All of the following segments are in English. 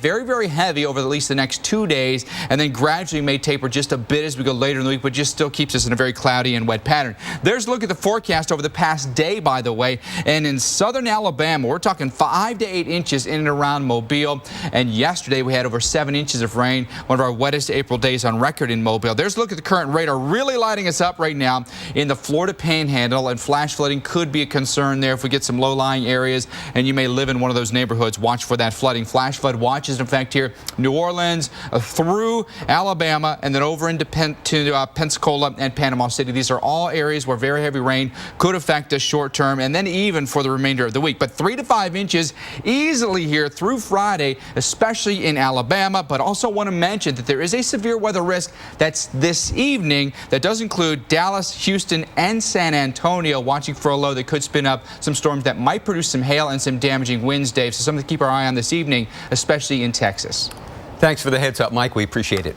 Very, very heavy over at least the next 2 days, and then gradually may taper just a bit as we go later in the week, but just still keeps us in a very cloudy and wet pattern. There's a look at the forecast over the past day, by the way, and in southern Alabama, we're talking 5 to 8 inches in and around Mobile, and yesterday we had over 7 inches of rain, one of our wettest April days on record in Mobile. There's a look at the current radar really lighting us up right now in the Florida Panhandle, and flash flooding could be a concern there if we get some low-lying areas, and you may live in one of those neighborhoods. Watch for that flooding. Flash flood watch is in effect here, New Orleans, through Alabama, and then over into Pensacola and Panama City. These are all areas where very heavy rain could affect us short term, and then even for the remainder of the week. But 3 to 5 inches easily here through Friday, especially in Alabama. But also want to mention that there is a severe weather risk that's this evening that does include Dallas, Houston, and San Antonio. Watching for a low that could spin up some storms that might produce some hail and some damaging winds, Dave. So something to keep our eye on this evening, especially in Texas. Thanks for the heads up, Mike. We appreciate it.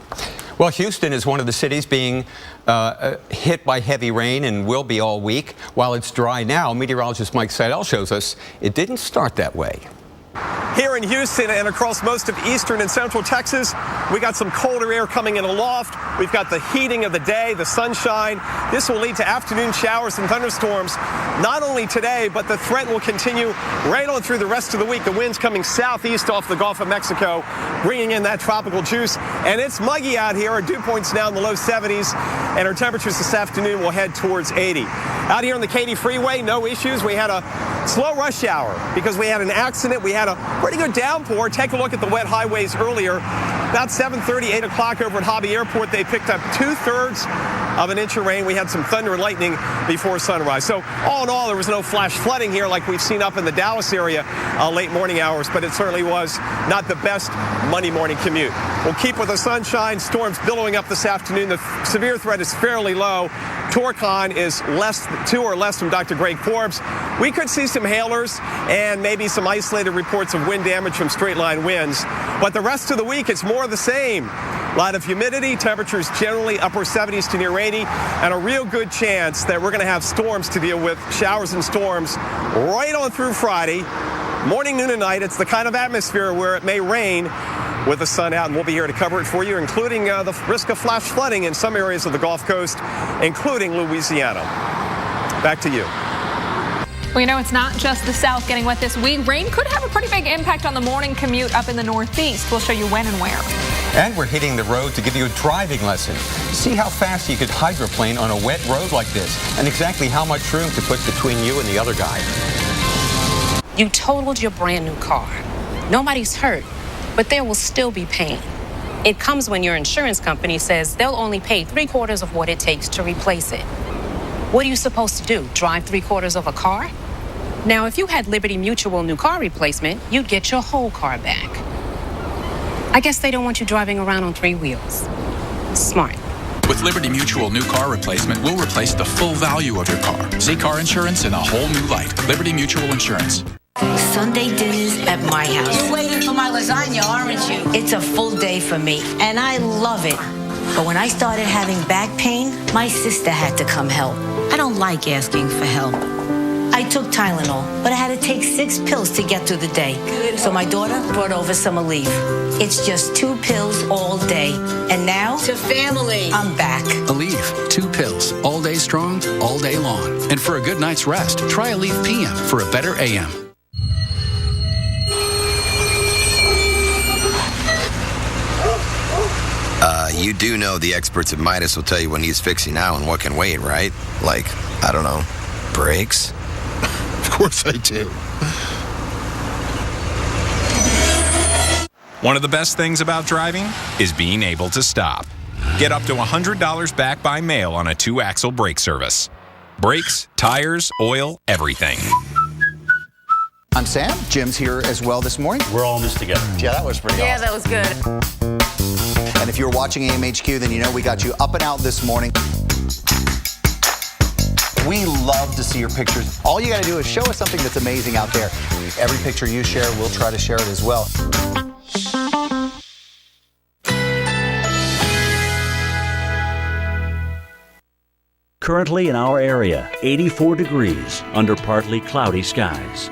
Well, Houston is one of the cities being hit by heavy rain and will be all week. While it's dry now, meteorologist Mike Seidel shows us it didn't start that way. Here in Houston and across most of eastern and central Texas, we got some colder air coming in aloft. We've got the heating of the day, the sunshine. This will lead to afternoon showers and thunderstorms, not only today, but the threat will continue right on through the rest of the week. The wind's coming southeast off the Gulf of Mexico, bringing in that tropical juice. And it's muggy out here. Our dew point's now in the low 70s, and our temperatures this afternoon will head towards 80. Out here on the Katy Freeway, no issues. We had a slow rush hour because we had an accident. We had a pretty good downpour. Take a look at the wet highways earlier. About 7:30, 8 o'clock over at Hobby Airport, they picked up 2/3 of an inch of rain. We had some thunder and lightning before sunrise. So all in all, there was no flash flooding here like we've seen up in the Dallas area late morning hours, but it certainly was not the best Monday morning commute. We'll keep with the sunshine. Storms billowing up this afternoon. The severe threat is fairly low. Torcon is 2 or less from Dr. Greg Forbes. We could see some hailers and maybe some isolated reports of wind damage from straight line winds. But the rest of the week, it's more of the same. A lot of humidity, temperatures generally upper 70s to near 80, and a real good chance that we're going to have storms to deal with, showers and storms right on through Friday. Morning, noon, and night. It's the kind of atmosphere where it may rain with the sun out, and we'll be here to cover it for you, including the risk of flash flooding in some areas of the Gulf Coast, including Louisiana. Back to you. Well, you know, it's not just the South getting wet this week. Rain could have a pretty big impact on the morning commute up in the Northeast. We'll show you when and where. And we're hitting the road to give you a driving lesson. See how fast you could hydroplane on a wet road like this, and exactly how much room to put between you and the other guy. You totaled your brand new car. Nobody's hurt, but there will still be pain. It comes when your insurance company says they'll only pay 3/4 of what it takes to replace it. What are you supposed to do? Drive 3/4 of a car? Now, if you had Liberty Mutual new car replacement, you'd get your whole car back. I guess they don't want you driving around on 3 wheels. Smart. With Liberty Mutual new car replacement, we'll replace the full value of your car. See car insurance in a whole new light. Liberty Mutual Insurance. Sunday dinners at my house. You're waiting for my lasagna, aren't you? It's a full day for me, and I love it. But when I started having back pain, my sister had to come help. I don't like asking for help. I took Tylenol, but I had to take 6 pills to get through the day. So my daughter brought over some Aleve. It's just 2 pills all day. And now, to family, I'm back. Aleve, 2 pills, all day strong, all day long. And for a good night's rest, try Aleve PM for a better AM. You do know the experts at Midas will tell you when he's fixing now and what can wait, right? Like, I don't know, brakes? Of course I do. One of the best things about driving is being able to stop. Get up to $100 back by mail on a 2-axle brake service. Brakes, tires, oil, everything. I'm Sam. Jim's here as well this morning. We're all in this together. Yeah, that was pretty awesome. Yeah, that was good. And if you're watching AMHQ, then you know we got you up and out this morning. We love to see your pictures. All you got to do is show us something that's amazing out there. Every picture you share, we'll try to share it as well. Currently in our area, 84 degrees under partly cloudy skies.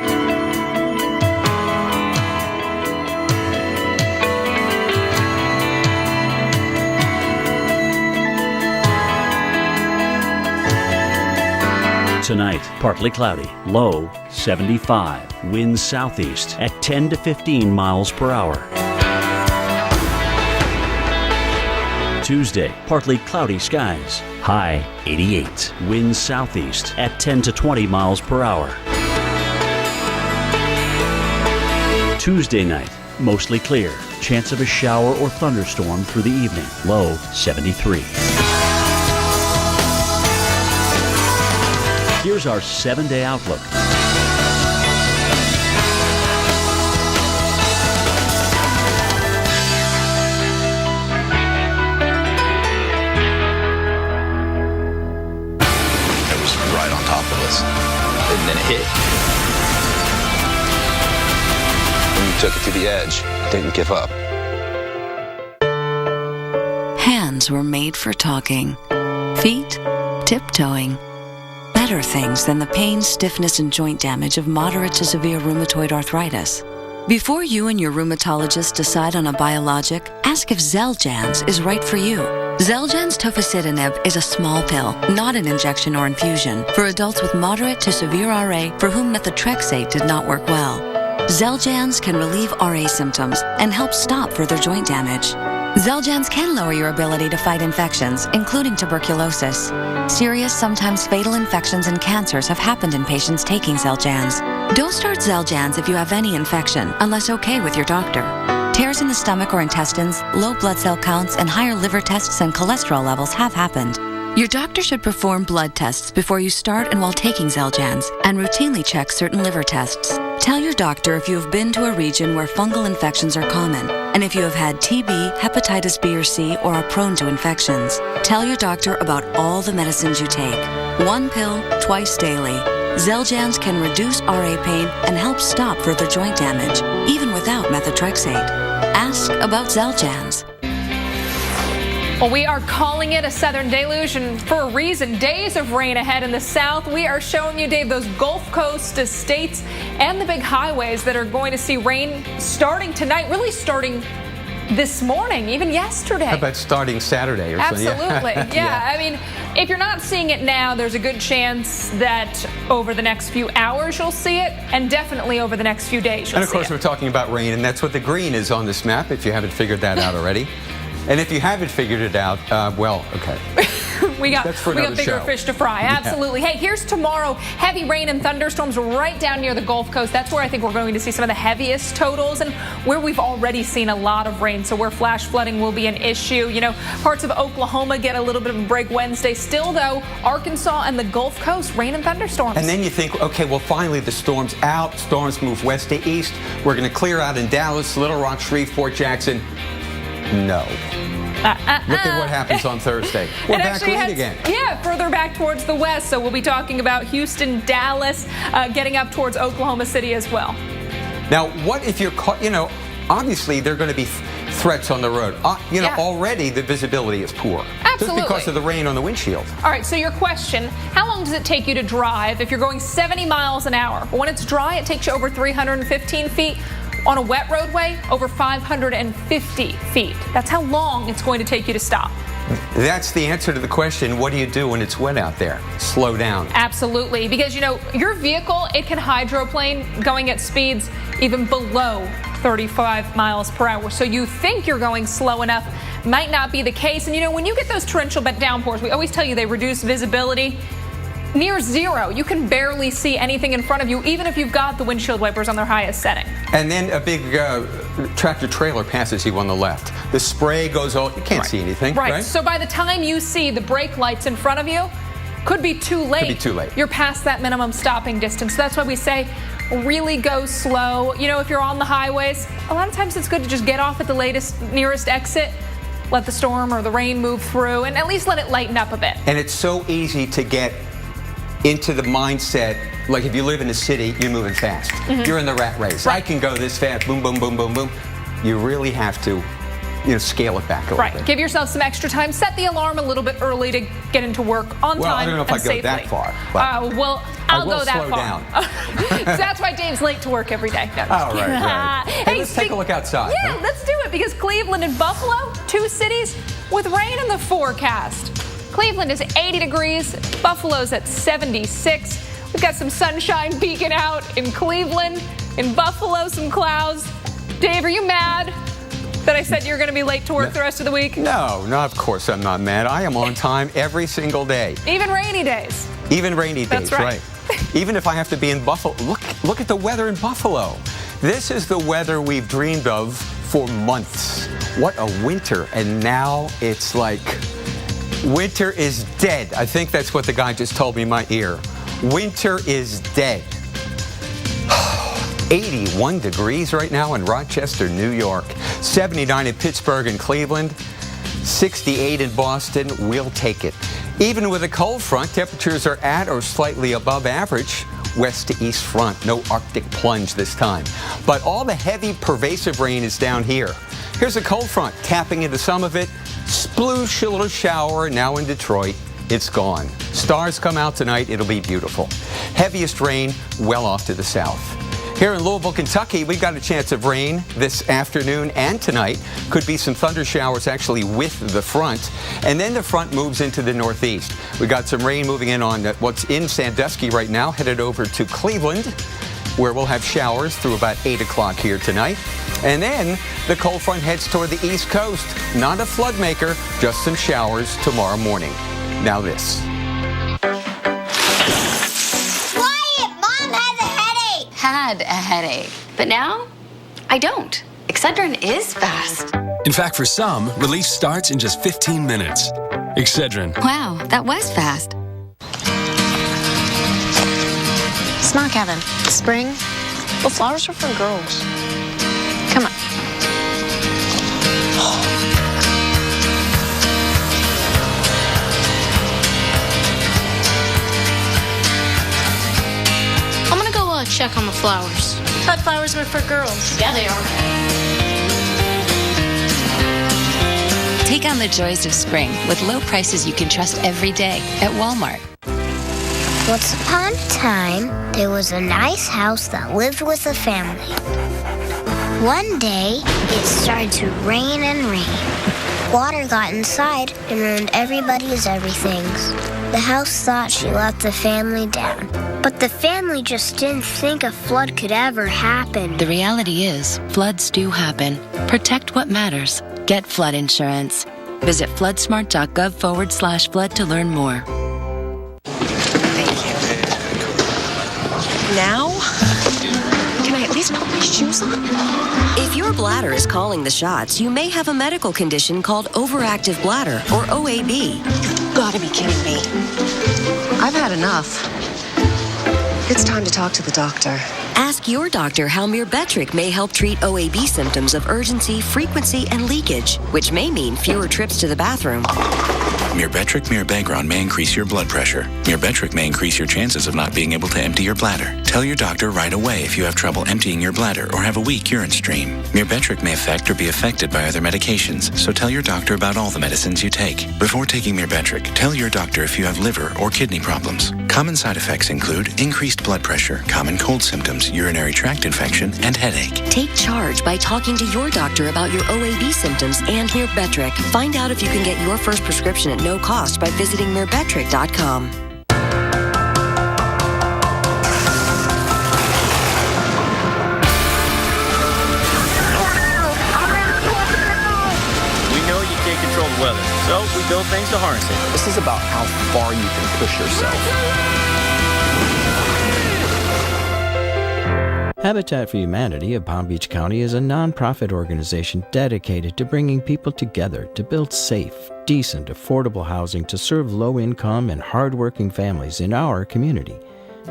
Tonight, partly cloudy, low 75. Winds southeast at 10 to 15 miles per hour. Tuesday, partly cloudy skies, high 88. Winds southeast at 10 to 20 miles per hour. Tuesday night, mostly clear. Chance of a shower or thunderstorm through the evening. Low 73. Here's our 7-day outlook. It was right on top of us. And then it hit. And we took it to the edge. Didn't give up. Hands were made for talking. Feet, tiptoeing. Better things than the pain, stiffness, and joint damage of moderate to severe rheumatoid arthritis. Before you and your rheumatologist decide on a biologic, ask if Xeljanz is right for you. Xeljanz tofacitinib is a small pill, not an injection or infusion, for adults with moderate to severe RA for whom methotrexate did not work well. Xeljanz can relieve RA symptoms and help stop further joint damage. Xeljanz can lower your ability to fight infections, including tuberculosis. Serious, sometimes fatal infections and cancers have happened in patients taking Xeljanz. Don't start Xeljanz if you have any infection, unless okay with your doctor. Tears in the stomach or intestines, low blood cell counts, and higher liver tests and cholesterol levels have happened. Your doctor should perform blood tests before you start and while taking Xeljanz, and routinely check certain liver tests. Tell your doctor if you have been to a region where fungal infections are common, and if you have had TB, hepatitis B or C, or are prone to infections. Tell your doctor about all the medicines you take. 1 pill, twice daily. Xeljanz can reduce RA pain and help stop further joint damage, even without methotrexate. Ask about Xeljanz. Well, we are calling it a southern deluge, and for a reason. Days of rain ahead in the south. We are showing you, Dave, those Gulf Coast estates and the big highways that are going to see rain starting tonight, really starting this morning, even yesterday. How about starting Saturday or something? Absolutely. Yeah. I mean, if you're not seeing it now, there's a good chance that over the next few hours you'll see it, and definitely over the next few days you'll see it. And of course, we're talking about rain, and that's what the green is on this map, if you haven't figured that out already. And if you haven't figured it out, well, okay. we got bigger show. fish to fry. Absolutely. Yeah. Hey, here's tomorrow. Heavy rain and thunderstorms right down near the Gulf Coast. That's where I think we're going to see some of the heaviest totals, and where we've already seen a lot of rain. So where flash flooding will be an issue. You know, parts of Oklahoma get a little bit of a break Wednesday. Still, though, Arkansas and the Gulf Coast, rain and thunderstorms. And then you think, okay, well, finally the storm's out. Storms move west to east. We're going to clear out in Dallas, Little Rock, Shreveport, Jackson. No. Look at what happens on Thursday. We're back rain again. Yeah, further back towards the west. So we'll be talking about Houston, Dallas, getting up towards Oklahoma City as well. Now, what if you're caught, you know, obviously there are going to be threats on the road. Already the visibility is poor. Absolutely. Just because of the rain on the windshield. All right, so your question, how long does it take you to drive if you're going 70 miles an hour? When it's dry, it takes you over 315 feet. On a wet roadway, over 550 feet. That's how long it's going to take you to stop. That's the answer to the question, what do you do when it's wet out there? Slow down. Absolutely, because, you know, your vehicle, it can hydroplane going at speeds even below 35 miles per hour. So you think you're going slow enough, might not be the case. And, you know, when you get those torrential downpours, we always tell you they reduce visibility. Near zero. You can barely see anything in front of you, even if you've got the windshield wipers on their highest setting. And then a big tractor trailer passes you on the left. The spray goes all, you can't see anything, right? So by the time you see the brake lights in front of you, could be too late. Could be too late. You're past that minimum stopping distance. So that's why we say really go slow. You know, if you're on the highways, a lot of times it's good to just get off at the nearest exit, let the storm or the rain move through, and at least let it lighten up a bit. And it's so easy to get into the mindset, like if you live in the city, you're moving fast. You're in the rat race. I can go this fast, boom, boom, boom, boom, boom. You really have to, you know, scale it back a little bit. Give yourself some extra time. Set the alarm a little bit early to get into work on time and safely. Well, I don't know if I go that far. Well, I'll go that slow far. Down. So that's why Dave's late to work every day. No, right. Hey, let's take a look outside. Yeah, let's do it, because Cleveland and Buffalo, 2 cities with rain in the forecast. Cleveland is 80 degrees. Buffalo's at 76. We've got some sunshine peeking out in Cleveland. In Buffalo, some clouds. Dave, are you mad that I said you're going to be late to work the rest of the week? No, of course I'm not mad. I am on time every single day. Even rainy days. Even rainy days, That's right. Even if I have to be in Buffalo. Look at the weather in Buffalo. This is the weather we've dreamed of for months. What a winter. And now it's like winter is dead. I think that's what the guy just told me in my ear. Winter is dead. 81 degrees right now in Rochester, New York. 79 in Pittsburgh and Cleveland. 68 in Boston. We'll take it. Even with a cold front, temperatures are at or slightly above average. West to east front. No Arctic plunge this time. But all the heavy, pervasive rain is down here. Here's a cold front tapping into some of it. Sploosh, a little shower now in Detroit. It's gone. Stars come out tonight. It'll be beautiful. Heaviest rain well off to the south. Here in Louisville, Kentucky, we've got a chance of rain this afternoon and tonight. Could be some thunder showers actually with the front. And then the front moves into the northeast. We've got some rain moving in on what's in Sandusky right now, headed over to Cleveland, where we'll have showers through about 8 o'clock here tonight. And then the cold front heads toward the east coast. Not a flood maker, just some showers tomorrow morning. Now this. Had a headache, but now I don't. Excedrin is fast. In fact, for some, relief starts in just 15 minutes. Excedrin. Wow, that was fast. Smart Kevin. Spring? Well, flowers are for girls. Come on. Check on the flowers. Thought flowers were for girls. Yeah, they are. Take on the joys of spring with low prices you can trust every day at Walmart. Once upon a time, there was a nice house that lived with a family. One day, it started to rain and rain. Water got inside and ruined everybody's everythings. The house thought she let the family down. But the family just didn't think a flood could ever happen. The reality is, floods do happen. Protect what matters. Get flood insurance. Visit floodsmart.gov/flood to learn more. Thank you. Now? Can I at least put my shoes on? If your bladder is calling the shots, you may have a medical condition called overactive bladder, or OAB. You've got to be kidding me. I've had enough. It's time to talk to the doctor. Ask your doctor how Myrbetriq may help treat OAB symptoms of urgency, frequency, and leakage, which may mean fewer trips to the bathroom. Myrbetriq Mirabegron may increase your blood pressure. Myrbetriq may increase your chances of not being able to empty your bladder. Tell your doctor right away if you have trouble emptying your bladder or have a weak urine stream. Myrbetriq may affect or be affected by other medications, so tell your doctor about all the medicines you take. Before taking Myrbetriq, tell your doctor if you have liver or kidney problems. Common side effects include increased blood pressure, common cold symptoms, urinary tract infection, and headache. Take charge by talking to your doctor about your OAB symptoms and Myrbetriq. Find out if you can get your first prescription at no cost by visiting Myrbetriq.com. We know you can't control the weather, so we build things to harness it. This is about how far you can push yourself. Habitat for Humanity of Palm Beach County is a nonprofit organization dedicated to bringing people together to build safe, decent, affordable housing to serve low-income and hardworking families in our community.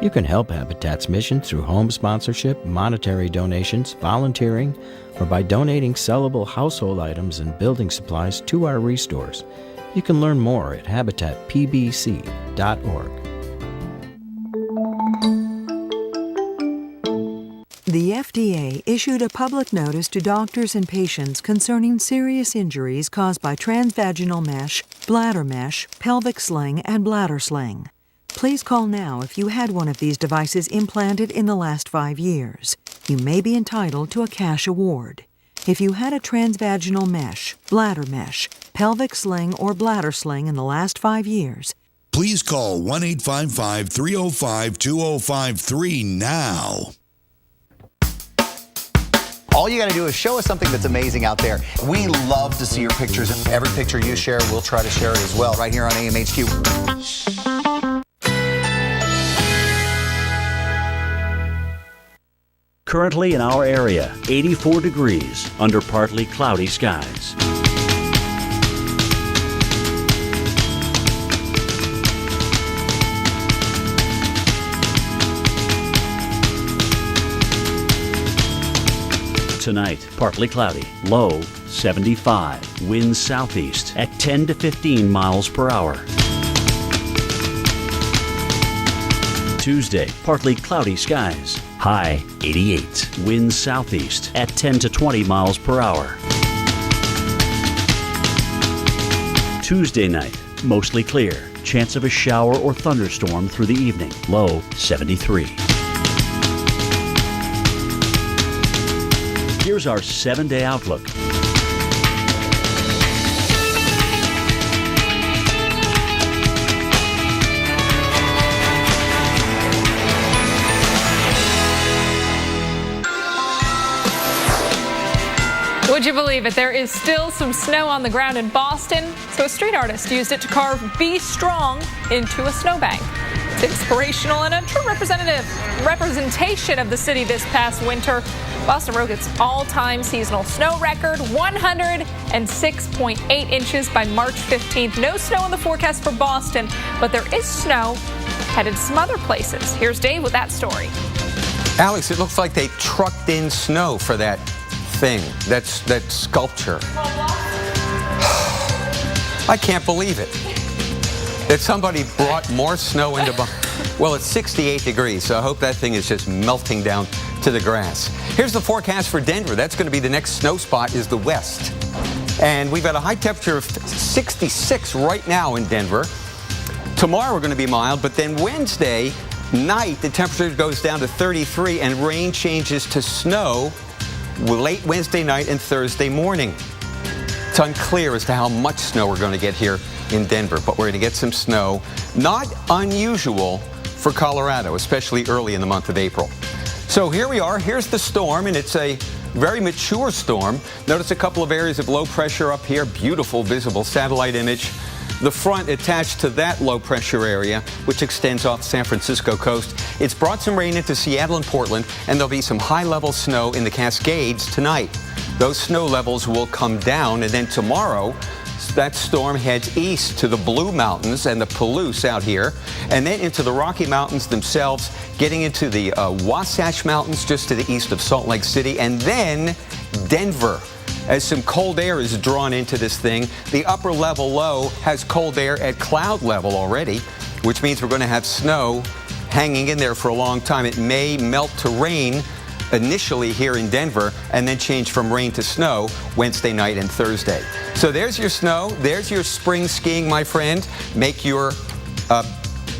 You can help Habitat's mission through home sponsorship, monetary donations, volunteering, or by donating sellable household items and building supplies to our restores. You can learn more at habitatpbc.org. The FDA issued a public notice to doctors and patients concerning serious injuries caused by transvaginal mesh, bladder mesh, pelvic sling, and bladder sling. Please call now if you had one of these devices implanted in the last 5 years. You may be entitled to a cash award. If you had a transvaginal mesh, bladder mesh, pelvic sling, or bladder sling in the last 5 years, please call 1-855-305-2053 now. All you got to do is show us something that's amazing out there. We love to see your pictures. Every picture you share, we'll try to share it as well right here on AMHQ. Currently in our area, 84 degrees under partly cloudy skies. Tonight, partly cloudy, low 75, winds southeast at 10 to 15 miles per hour. Tuesday, partly cloudy skies, high 88, winds southeast at 10 to 20 miles per hour. Tuesday night, mostly clear, chance of a shower or thunderstorm through the evening, low 73. Here's our 7-day outlook. Would you believe it? There is still some snow on the ground in Boston, so a street artist used it to carve "Be Strong" into a snowbank. It's inspirational and a true representation of the city this past winter. Boston broke its all-time seasonal snow record, 106.8 inches by March 15th. No snow in the forecast for Boston, but there is snow headed to some other places. Here's Dave with that story. Alex, it looks like they trucked in snow for that thing, that sculpture. I can't believe it. That somebody brought more snow into well, it's 68 degrees, so I hope that thing is just melting down to the grass. Here's the forecast for Denver. That's going to be the next snow spot is the west. And we've got a high temperature of 66 right now in Denver. Tomorrow we're going to be mild, but then Wednesday night the temperature goes down to 33 and rain changes to snow late Wednesday night and Thursday morning. It's unclear as to how much snow we're going to get here in Denver, but we're going to get some snow. Not unusual for Colorado, especially early in the month of April. So here we are. Here's the storm, and it's a very mature storm. Notice a couple of areas of low pressure up here. Beautiful visible satellite image. The front attached to that low pressure area, which extends off San Francisco coast. It's brought some rain into Seattle and Portland, and there'll be some high level snow in the Cascades tonight. Those snow levels will come down, and then tomorrow that storm heads east to the Blue Mountains and the Palouse out here, and then into the Rocky Mountains themselves, getting into the Wasatch Mountains just to the east of Salt Lake City, and then Denver. As some cold air is drawn into this thing, the upper level low has cold air at cloud level already, which means we're going to have snow hanging in there for a long time. It may melt to rain initially here in Denver and then change from rain to snow Wednesday night and Thursday. So there's your snow. There's your spring skiing, my friend. Make your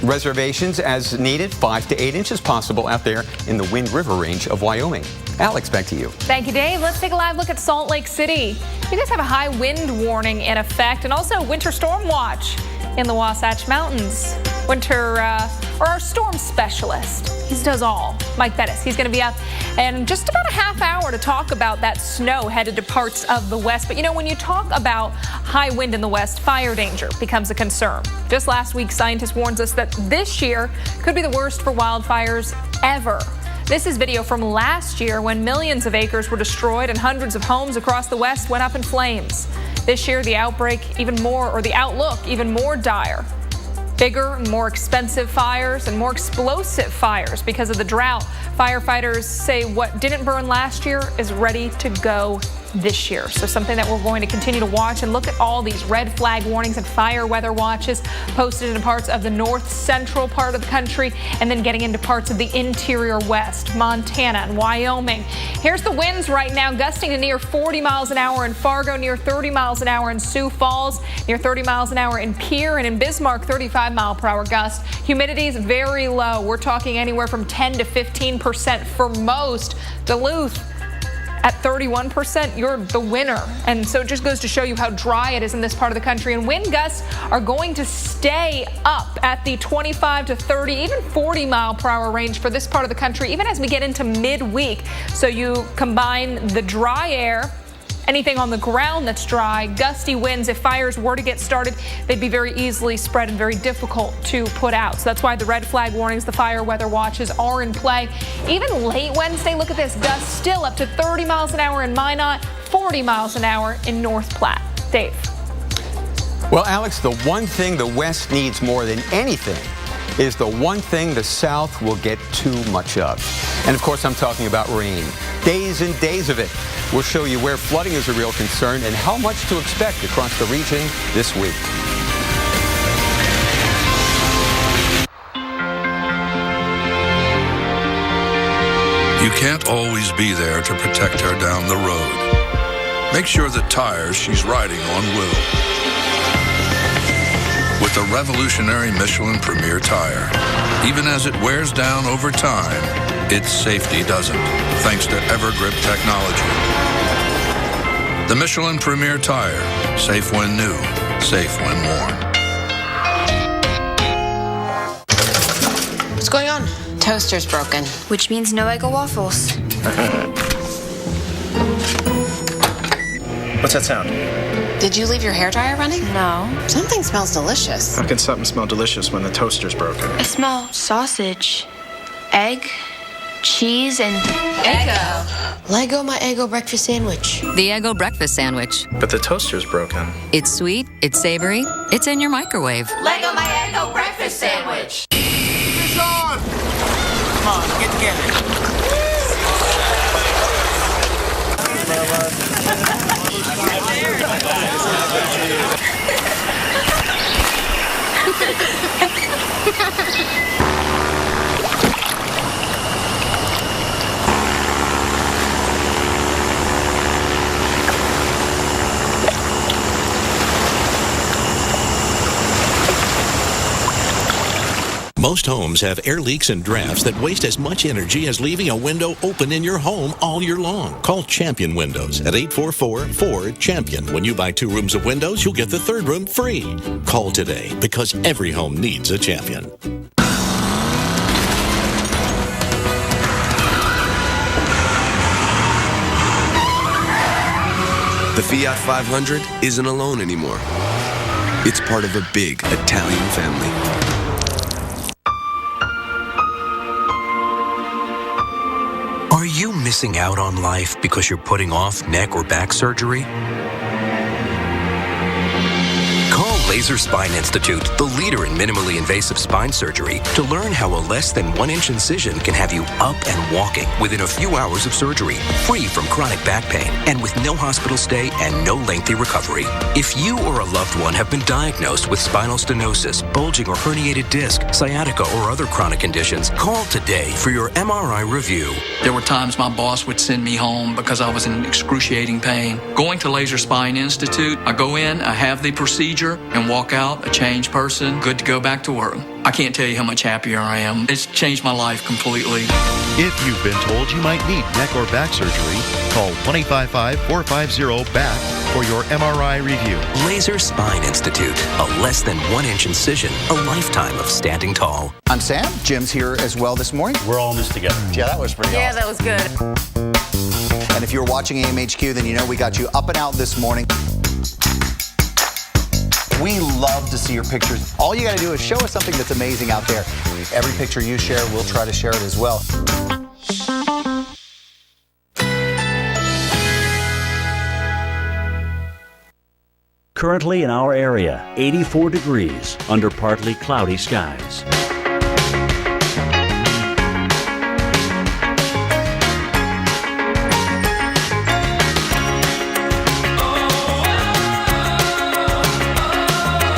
reservations as needed. 5 to 8 inches possible out there in the Wind River range of Wyoming. Alex, back to you. Thank you, Dave. Let's take a live look at Salt Lake City. You guys have a high wind warning in effect and also winter storm watch in the Wasatch Mountains. Our storm specialist, he does all, Mike Bettis. He's going to be up in just about a half hour to talk about that snow headed to parts of the west. But you know, when you talk about high wind in the west, fire danger becomes a concern. Just last week, scientists warned us that this year could be the worst for wildfires ever. This is video from last year when millions of acres were destroyed and hundreds of homes across the west went up in flames. This year, the outlook even more dire. Bigger and more expensive fires and more explosive fires because of the drought. Firefighters say what didn't burn last year is ready to go this year. So something that we're going to continue to watch and look at all these red flag warnings and fire weather watches posted in parts of the north central part of the country and then getting into parts of the interior west, Montana and Wyoming. Here's the winds right now, gusting to near 40 miles an hour in Fargo, near 30 miles an hour in Sioux Falls, near 30 miles an hour in Pierre, and in Bismarck, 35 mile per hour gusts. Humidity is very low. We're talking anywhere from 10 to 15% for most. Duluth, at 31%, you're the winner. And so it just goes to show you how dry it is in this part of the country. And wind gusts are going to stay up at the 25 to 30, even 40 mile per hour range for this part of the country, even as we get into midweek. So you combine the dry air, anything on the ground that's dry, gusty winds. If fires were to get started, they'd be very easily spread and very difficult to put out. So that's why the red flag warnings, the fire weather watches are in play. Even late Wednesday, look at this, gusts still up to 30 miles an hour in Minot, 40 miles an hour in North Platte. Dave. Well, Alex, the one thing the West needs more than anything is the one thing the South will get too much of. And of course, I'm talking about rain. Days and days of it. We'll show you where flooding is a real concern and how much to expect across the region this week. You can't always be there to protect her down the road. Make sure the tires she's riding on will. With the revolutionary Michelin Premier tire, even as it wears down over time, its safety doesn't, thanks to Evergrip technology. The Michelin Premier tire, safe when new, safe when worn. What's going on? Toaster's broken. Which means no Eggo waffles. What's that sound? Did you leave your hairdryer running? No. Something smells delicious. How can something smell delicious when the toaster's broken? I smell sausage, egg, cheese, and Eggo. Lego my Eggo breakfast sandwich. The Eggo breakfast sandwich. But the toaster's broken. It's sweet, it's savory, it's in your microwave. Lego my Eggo breakfast sandwich. Fish on! Come on, get together. Most homes have air leaks and drafts that waste as much energy as leaving a window open in your home all year long. Call Champion Windows at 844-4CHAMPION. When you buy 2 rooms of windows, you'll get the 3rd room free. Call today because every home needs a champion. The Fiat 500 isn't alone anymore. It's part of a big Italian family. Are you missing out on life because you're putting off neck or back surgery? Call Laser Spine Institute, the leader in minimally invasive spine surgery, to learn how a less than 1-inch incision can have you up and walking within a few hours of surgery, free from chronic back pain, and with no hospital stay and no lengthy recovery. If you or a loved one have been diagnosed with spinal stenosis, bulging or herniated disc, sciatica, or other chronic conditions, call today for your MRI review. There were times my boss would send me home because I was in excruciating pain. Going to Laser Spine Institute, I go in, I have the procedure, and walk out a changed person, good to go back to work. I can't tell you how much happier I am. It's changed my life completely. If you've been told you might need neck or back surgery, call 1-855-450-BACK for your MRI review. Laser Spine Institute, a less than 1-inch incision, a lifetime of standing tall. I'm Sam. Jim's here as well this morning. We're all in this together. Yeah, that was pretty awesome. that was good. And if you're watching AMHQ, then you know we got you up and out this morning. We love to see your pictures. All you got to do is show us something that's amazing out there. Every picture you share, we'll try to share it as well. Currently in our area, 84 degrees under partly cloudy skies.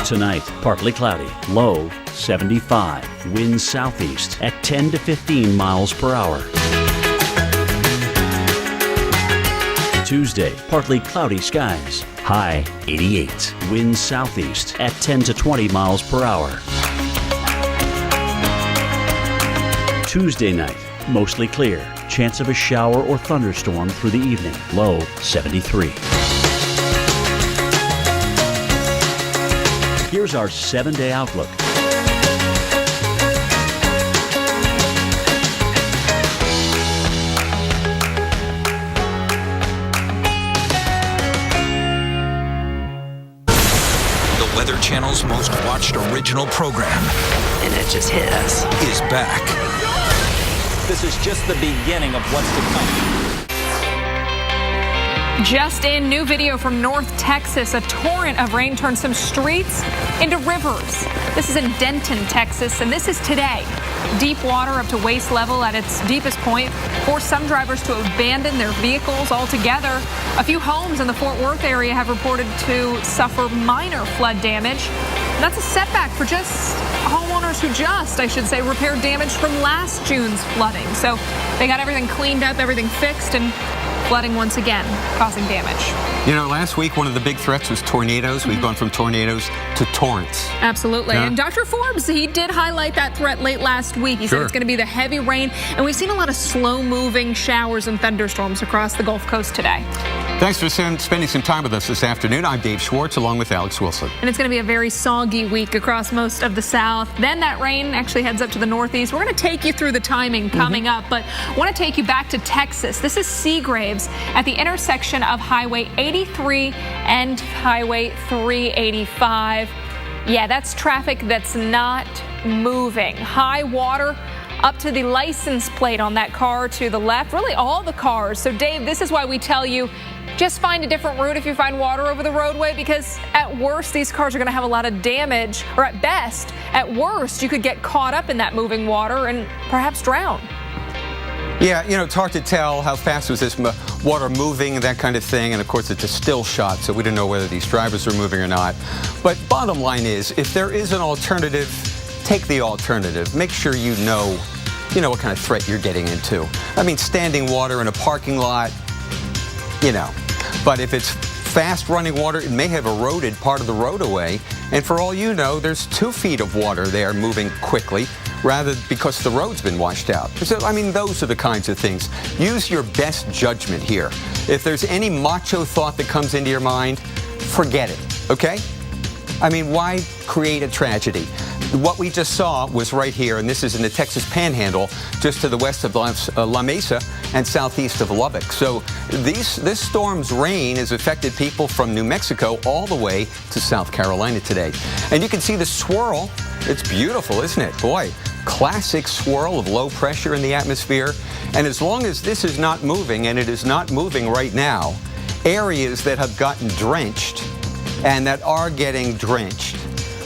Tonight, partly cloudy, low 75, winds southeast at 10 to 15 miles per hour. Tuesday, partly cloudy skies, high 88, winds southeast at 10 to 20 miles per hour. Tuesday night, mostly clear, Chance of a shower or thunderstorm through the evening. Low 73. Here's our 7-day outlook. The Weather Channel's most watched original program, and it just hit us, is back. This is just the beginning of what's to come. Just in, new video from North Texas. A torrent of rain turned some streets into rivers. This is in Denton, Texas, and this is today. Deep water up to waist level at its deepest point forced some drivers to abandon their vehicles altogether. A few homes in the Fort Worth area have reported to suffer minor flood damage. And that's a setback for just homeowners who repaired damage from last June's flooding. So they got everything cleaned up, everything fixed, and flooding once again, causing damage. You know, last week, one of the big threats was tornadoes. We've gone from tornadoes to torrents. Absolutely. Yeah. And Dr. Forbes, he did highlight that threat late last week. He said it's going to be the heavy rain, and we've seen a lot of slow-moving showers and thunderstorms across the Gulf Coast today. Thanks for spending some time with us this afternoon. I'm Dave Schwartz, along with Alex Wilson. And it's going to be a very soggy week across most of the South. Then that rain actually heads up to the Northeast. We're going to take you through the timing coming up, but I want to take you back to Texas. This is Seagraves at the intersection of Highway 83 and Highway 385. Yeah, that's traffic that's not moving. High water up to the license plate on that car to the left, really all the cars. So Dave, this is why we tell you, just find a different route if you find water over the roadway, because at worst, these cars are going to have a lot of damage, or at best, at worst, you could get caught up in that moving water and perhaps drown. Yeah, you know, it's hard to tell how fast was this water moving and that kind of thing. And of course, it's a still shot, so we don't know whether these drivers are moving or not. But bottom line is, if there is an alternative, take the alternative. Make sure you know what kind of threat you're getting into. I mean, standing water in a parking lot, but if it's fast running water, it may have eroded part of the road away. And for all you know, there's 2 feet of water there moving quickly, rather because the road's been washed out. So, I mean, those are the kinds of things. Use your best judgment here. If there's any macho thought that comes into your mind, forget it, okay? I mean, why create a tragedy? What we just saw was right here, and this is in the Texas Panhandle, just to the west of La Mesa and southeast of Lubbock. So this storm's rain has affected people from New Mexico all the way to South Carolina today. And you can see the swirl. It's beautiful, isn't it? Boy, classic swirl of low pressure in the atmosphere. And as long as this is not moving, and it is not moving right now, areas that have gotten drenched and that are getting drenched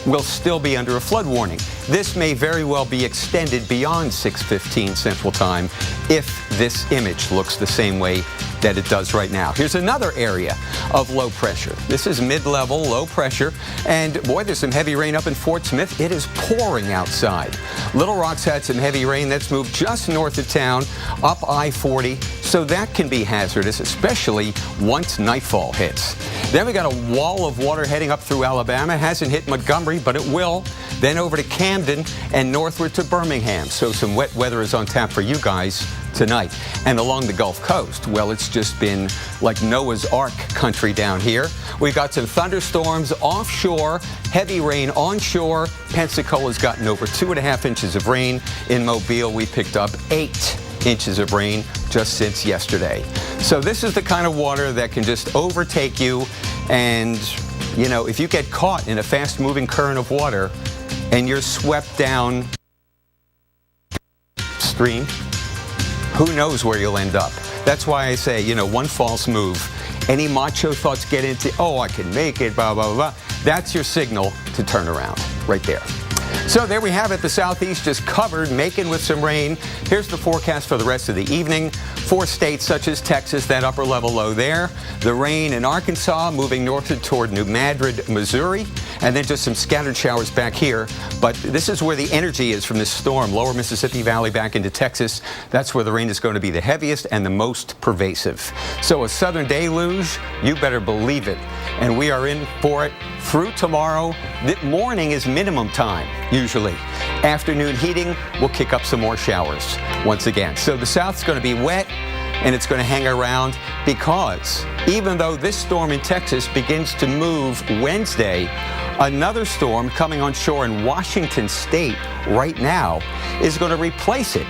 will still be under a flood warning. This may very well be extended beyond 6:15 Central Time if this image looks the same way that it does right now. Here's another area of low pressure. This is mid-level low pressure, and boy, there's some heavy rain up in Fort Smith. It is pouring outside. Little Rock's had some heavy rain that's moved just north of town, up I-40, so that can be hazardous, especially once nightfall hits. Then we got a wall of water heading up through Alabama. Hasn't hit Montgomery, but it will. Then over to Camden and northward to Birmingham. So some wet weather is on tap for you guys tonight. And along the Gulf Coast, well, it's just been like Noah's Ark country down here. We've got some thunderstorms offshore, heavy rain onshore. Pensacola's gotten over 2.5 inches of rain. In Mobile, we picked up 8 inches of rain just since yesterday. So this is the kind of water that can just overtake you. And, if you get caught in a fast-moving current of water and you're swept down stream, who knows where you'll end up. That's why I say, one false move. Any macho thoughts get into, I can make it, blah, blah, blah. That's your signal to turn around right there. So there we have it. The southeast just covered, making with some rain. Here's the forecast for the rest of the evening. 4 states such as Texas, that upper level low there. The rain in Arkansas moving northward toward New Madrid, Missouri. And then just some scattered showers back here. But this is where the energy is from this storm. Lower Mississippi Valley back into Texas. That's where the rain is going to be the heaviest and the most pervasive. So a southern deluge, you better believe it. And we are in for it through tomorrow. The morning is minimum time, usually. Afternoon heating will kick up some more showers once again. So the south's going to be wet, and it's going to hang around because even though this storm in Texas begins to move Wednesday, another storm coming on shore in Washington State right now is going to replace it.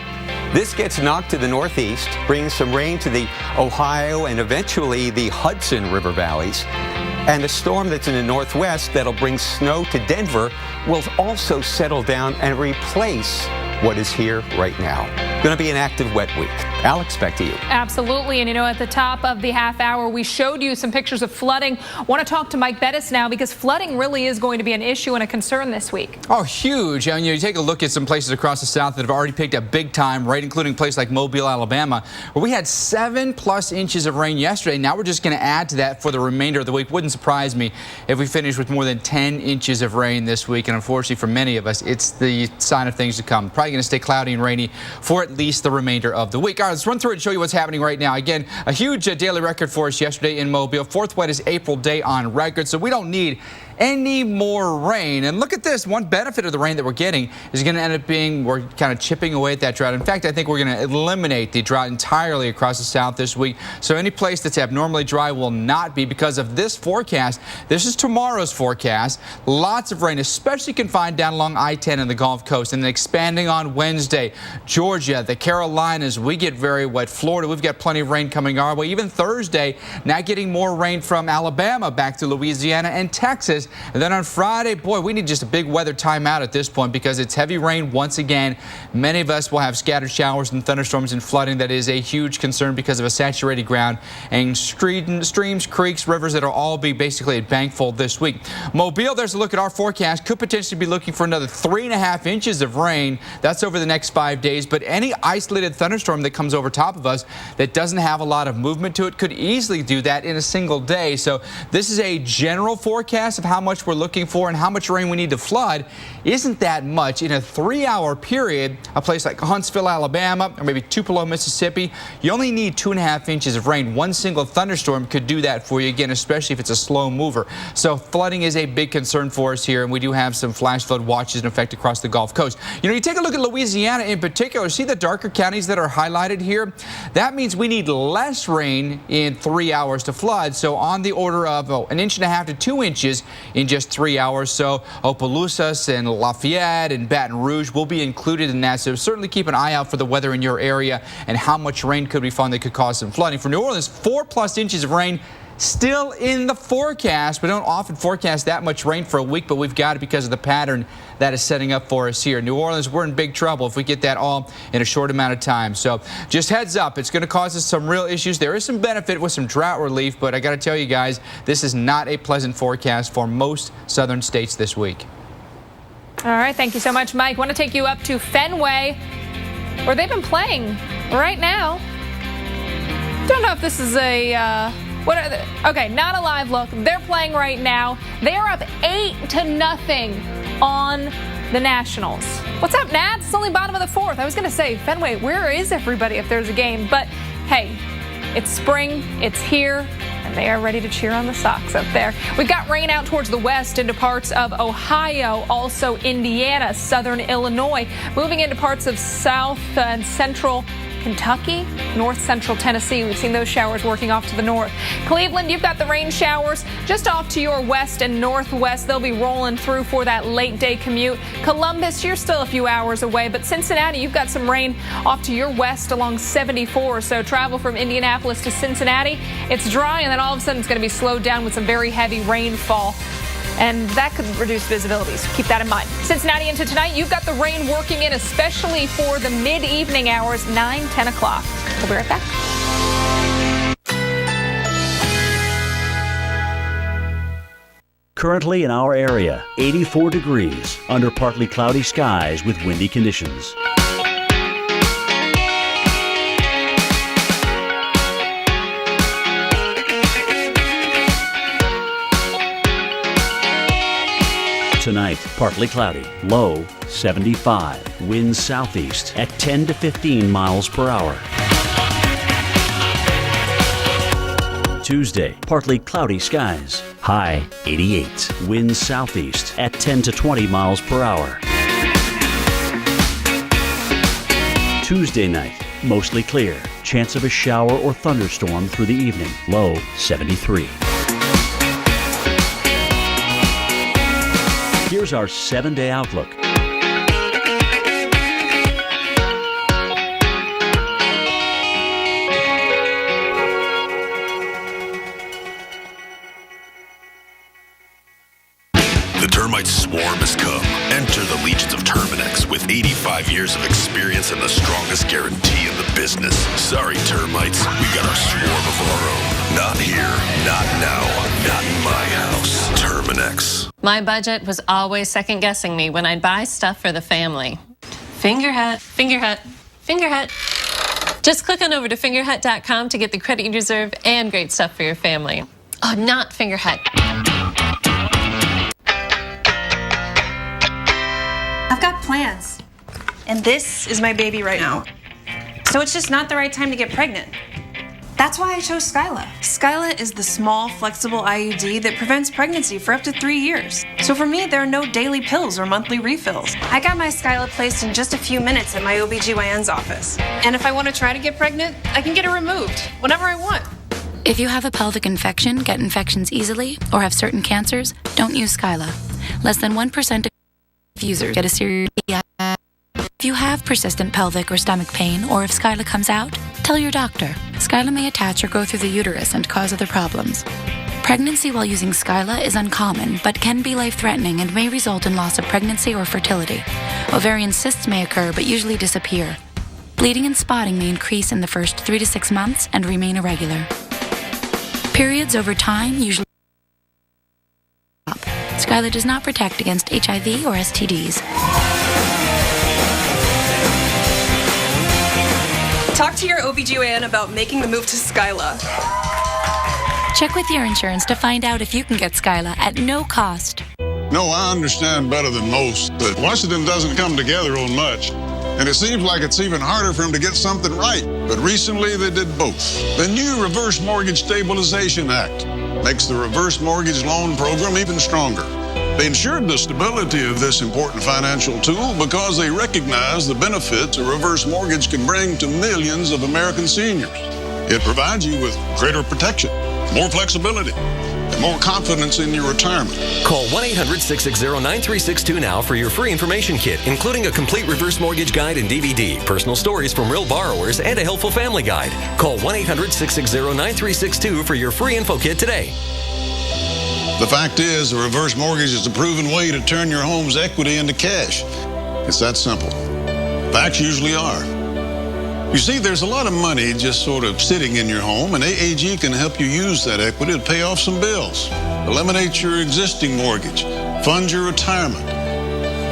This gets knocked to the northeast, brings some rain to the Ohio and eventually the Hudson River valleys. And the storm that's in the northwest that'll bring snow to Denver will also settle down and replace what is here right now. Going to be an active wet week. Alex, back to you. Absolutely. And at the top of the half hour, we showed you some pictures of flooding. Want to talk to Mike Bettis now because flooding really is going to be an issue and a concern this week. Oh, huge. And you take a look at some places across the south that have already picked up big time, right, including places like Mobile, Alabama, where we had 7+ inches of rain yesterday. Now we're just going to add to that for the remainder of the week. Wouldn't surprise me if we finish with more than 10 inches of rain this week. And unfortunately for many of us, it's the sign of things to come. Probably going to stay cloudy and rainy for at least the remainder of the week. All right, let's run through it and show you what's happening right now. Again, a huge daily record for us yesterday in Mobile. Fourth wettest April day on record, so we don't need any more rain. And look at this. One benefit of the rain that we're getting is going to end up being we're kind of chipping away at that drought. In fact, I think we're going to eliminate the drought entirely across the south this week. So any place that's abnormally dry will not be because of this forecast. This is tomorrow's forecast. Lots of rain, especially confined down along I-10 and the Gulf Coast. And then expanding on Wednesday, Georgia, the Carolinas, we get very wet. Florida, we've got plenty of rain coming our way. Even Thursday, now getting more rain from Alabama back to Louisiana and Texas. And then on Friday, boy, we need just a big weather timeout at this point because it's heavy rain once again. Many of us will have scattered showers and thunderstorms and flooding. That is a huge concern because of a saturated ground and streams, creeks, rivers that'll all be basically at bank full this week. Mobile, there's a look at our forecast. Could potentially be looking for another 3.5 inches of rain. That's over the next 5 days. But any isolated thunderstorm that comes over top of us that doesn't have a lot of movement to it could easily do that in a single day. So this is a general forecast of how much we're looking for and how much rain we need to flood. Isn't that much in a 3-hour period? A place like Huntsville, Alabama, or maybe Tupelo, Mississippi, you only need 2.5 inches of rain. One single thunderstorm could do that for you, again, especially if it's a slow mover. So flooding is a big concern for us here, and we do have some flash flood watches in effect across the Gulf Coast. You take a look at Louisiana in particular. See the darker counties that are highlighted here? That means we need less rain in 3 hours to flood. So on the order of 1.5 inches to 2 inches in just 3 hours. So Opelousas and Lafayette and Baton Rouge will be included in that. So certainly keep an eye out for the weather in your area and how much rain could be found that could cause some flooding. For New Orleans, 4+ inches of rain still in the forecast. We don't often forecast that much rain for a week, but we've got it because of the pattern that is setting up for us here. New Orleans, we're in big trouble if we get that all in a short amount of time. So just heads up, it's going to cause us some real issues. There is some benefit with some drought relief, but I got to tell you guys, this is not a pleasant forecast for most southern states this week. All right, thank you so much, Mike. I want to take you up to Fenway, where they've been playing right now. Don't know if this is a okay, not a live look. They're playing right now. They are up 8-0 on the Nationals. What's up, Nats? It's only bottom of the fourth. I was going to say, Fenway, where is everybody if there's a game? But hey, it's spring, it's here, and they are ready to cheer on the Sox up there. We've got rain out towards the west into parts of Ohio, also Indiana, southern Illinois, moving into parts of south and central Kentucky, north central Tennessee. We've seen those showers working off to the north. Cleveland, you've got the rain showers just off to your west and northwest. They'll be rolling through for that late day commute. Columbus, you're still a few hours away, but Cincinnati, you've got some rain off to your west along 74. So travel from Indianapolis to Cincinnati, it's dry, and then all of a sudden it's going to be slowed down with some very heavy rainfall. And that could reduce visibility, so keep that in mind. Cincinnati into tonight, you've got the rain working in, especially for the mid-evening hours, 9-10 o'clock. We'll be right back. Currently in our area, 84 degrees under partly cloudy skies with windy conditions. Tonight, partly cloudy, low 75, winds southeast at 10 to 15 miles per hour. Tuesday, partly cloudy skies, high 88, winds southeast at 10 to 20 miles per hour. Tuesday night, mostly clear. Chance of a shower or thunderstorm through the evening. Low 73. Here's our 7-day outlook. The termite swarm has come. Enter the legions of Terminix with 85 years of experience and the strongest guarantee in the business. Sorry, termites, we got our swarm of our own. Not here, not now, not in my house. Terminix. My budget was always second-guessing me when I'd buy stuff for the family. Fingerhut, Fingerhut, Fingerhut. Just click on over to fingerhut.com to get the credit you deserve and great stuff for your family. Oh, not Fingerhut. I've got plans, and this is my baby right now. So it's just not the right time to get pregnant. That's why I chose Skyla. Skyla is the small, flexible IUD that prevents pregnancy for up to 3 years. So for me, there are no daily pills or monthly refills. I got my Skyla placed in just a few minutes at my OBGYN's office. And if I want to try to get pregnant, I can get it removed whenever I want. If you have a pelvic infection, get infections easily, or have certain cancers, don't use Skyla. Less than 1% of users get a serious. If you have persistent pelvic or stomach pain, or if Skyla comes out, tell your doctor. Skyla may attach or go through the uterus and cause other problems. Pregnancy while using Skyla is uncommon, but can be life-threatening and may result in loss of pregnancy or fertility. Ovarian cysts may occur, but usually disappear. Bleeding and spotting may increase in the first 3 to 6 months and remain irregular. Periods over time usually stop. Skyla does not protect against HIV or STDs. Talk to your OBGYN about making the move to Skyla. Check with your insurance to find out if you can get Skyla at no cost. No, I understand better than most that Washington doesn't come together on much. And it seems like it's even harder for them to get something right. But recently they did both. The new Reverse Mortgage Stabilization Act makes the reverse mortgage loan program even stronger. They ensured the stability of this important financial tool because they recognize the benefits a reverse mortgage can bring to millions of American seniors. It provides you with greater protection, more flexibility, and more confidence in your retirement. Call 1-800-660-9362 now for your free information kit, including a complete reverse mortgage guide and DVD, personal stories from real borrowers, and a helpful family guide. Call 1-800-660-9362 for your free info kit today. The fact is, a reverse mortgage is a proven way to turn your home's equity into cash. It's that simple. Facts usually are. You see, there's a lot of money just sort of sitting in your home, and AAG can help you use that equity to pay off some bills, eliminate your existing mortgage, fund your retirement,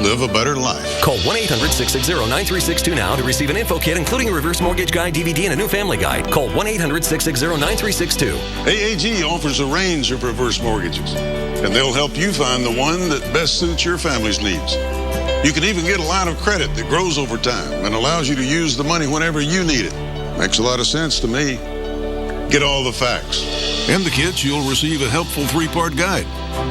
live a better life. Call 1-800-660-9362 now to receive an info kit, including a reverse mortgage guide, DVD, and a new family guide. Call 1-800-660-9362. AAG offers a range of reverse mortgages, and they'll help you find the one that best suits your family's needs. You can even get a line of credit that grows over time and allows you to use the money whenever you need it. Makes a lot of sense to me. Get all the facts. In the kits, you'll receive a helpful 3-part guide.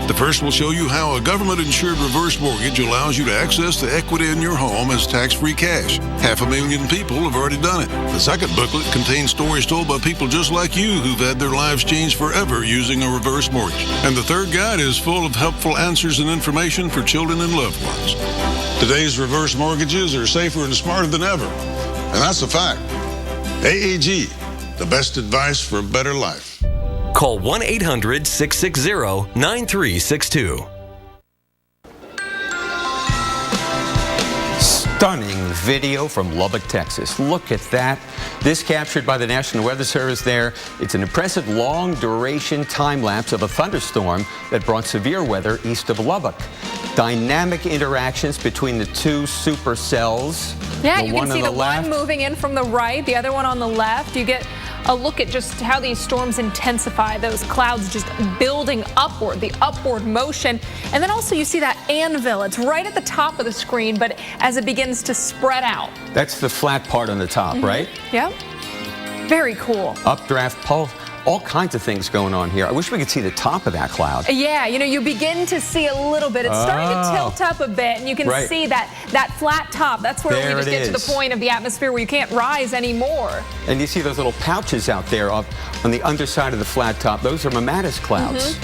The first will show you how a government-insured reverse mortgage allows you to access the equity in your home as tax-free cash. 500,000 people have already done it. The second booklet contains stories told by people just like you who've had their lives changed forever using a reverse mortgage. And the third guide is full of helpful answers and information for children and loved ones. Today's reverse mortgages are safer and smarter than ever. And that's a fact. AAG, the best advice for a better life. Call 1-800-660-9362. Stunning video from Lubbock, Texas. Look at that. This captured by the National Weather Service there. It's an impressive long-duration time-lapse of a thunderstorm that brought severe weather east of Lubbock. Dynamic interactions between the two supercells. Yeah, you can see the one moving in from the right, the other one on the left. You get a look at just how these storms intensify, those clouds just building upward, the upward motion. And then also you see that anvil. It's right at the top of the screen, but as it begins to spread out. That's the flat part on the top, right? Yep. Very cool. Updraft all kinds of things going on here. I wish we could see the top of that cloud. Yeah, you know, you begin to see a little bit. It's starting to tilt up a bit, and you can see that flat top. That's where we just get to the point of the atmosphere where you can't rise anymore. And you see those little pouches out there on the underside of the flat top. Those are Mammatus clouds.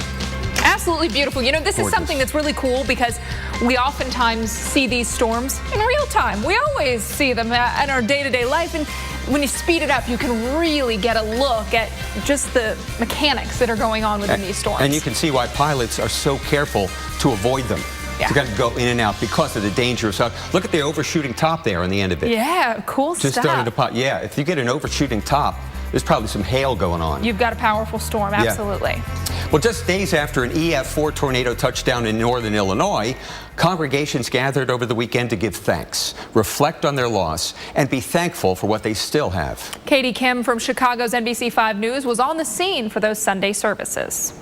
Absolutely beautiful. You know, this is something that's really cool because we oftentimes see these storms in real time. We always see them in our day-to-day life, and when you speed it up, you can really get a look at just the mechanics that are going on within these storms. And you can see why pilots are so careful to avoid them. You got to go in and out because of the danger of stuff. Look at the overshooting top there on the end of it. Yeah, cool stuff. Just started to pop. Yeah, if you get an overshooting top, there's probably some hail going on. You've got a powerful storm, absolutely. Yeah. Well, just days after an EF4 tornado touchdown in northern Illinois, congregations gathered over the weekend to give thanks, reflect on their loss, and be thankful for what they still have. Katie Kim from Chicago's NBC5 News was on the scene for those Sunday services.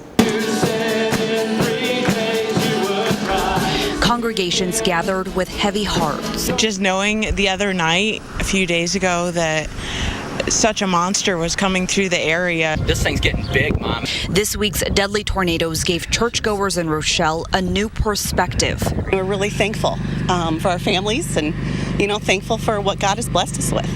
Congregations gathered with heavy hearts. Just knowing the other night, a few days ago, that such a monster was coming through the area. This thing's getting big, Mom. This week's deadly tornadoes gave churchgoers in Rochelle a new perspective. We're really thankful for our families and, thankful for what God has blessed us with.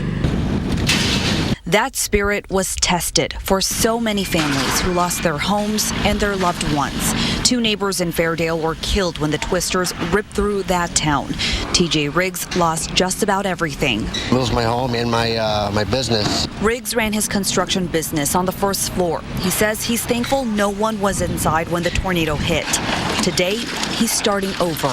That spirit was tested for so many families who lost their homes and their loved ones. 2 neighbors in Fairdale were killed when the twisters ripped through that town. TJ Riggs lost just about everything. Lose my home and my business. Riggs ran his construction business on the first floor. He says he's thankful no one was inside when the tornado hit. Today, he's starting over.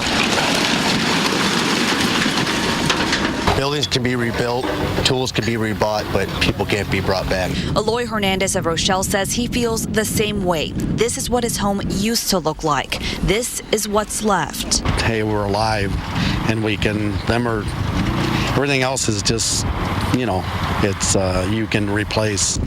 Buildings can be rebuilt, tools can be rebought, but people can't be brought back. Eloy Hernandez of Rochelle says he feels the same way. This is what his home used to look like. This is what's left. Hey, we're alive, and everything else is just, you can replace.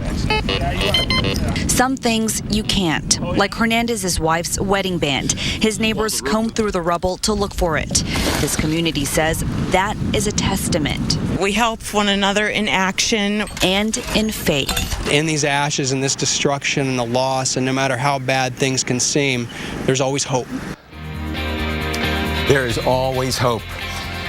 Some things you can't, like Hernandez's wife's wedding band. His neighbors combed through the rubble to look for it. This community says that is a testament. We help one another in action and in faith. In these ashes and this destruction and the loss, and no matter how bad things can seem, there's always hope. There is always hope.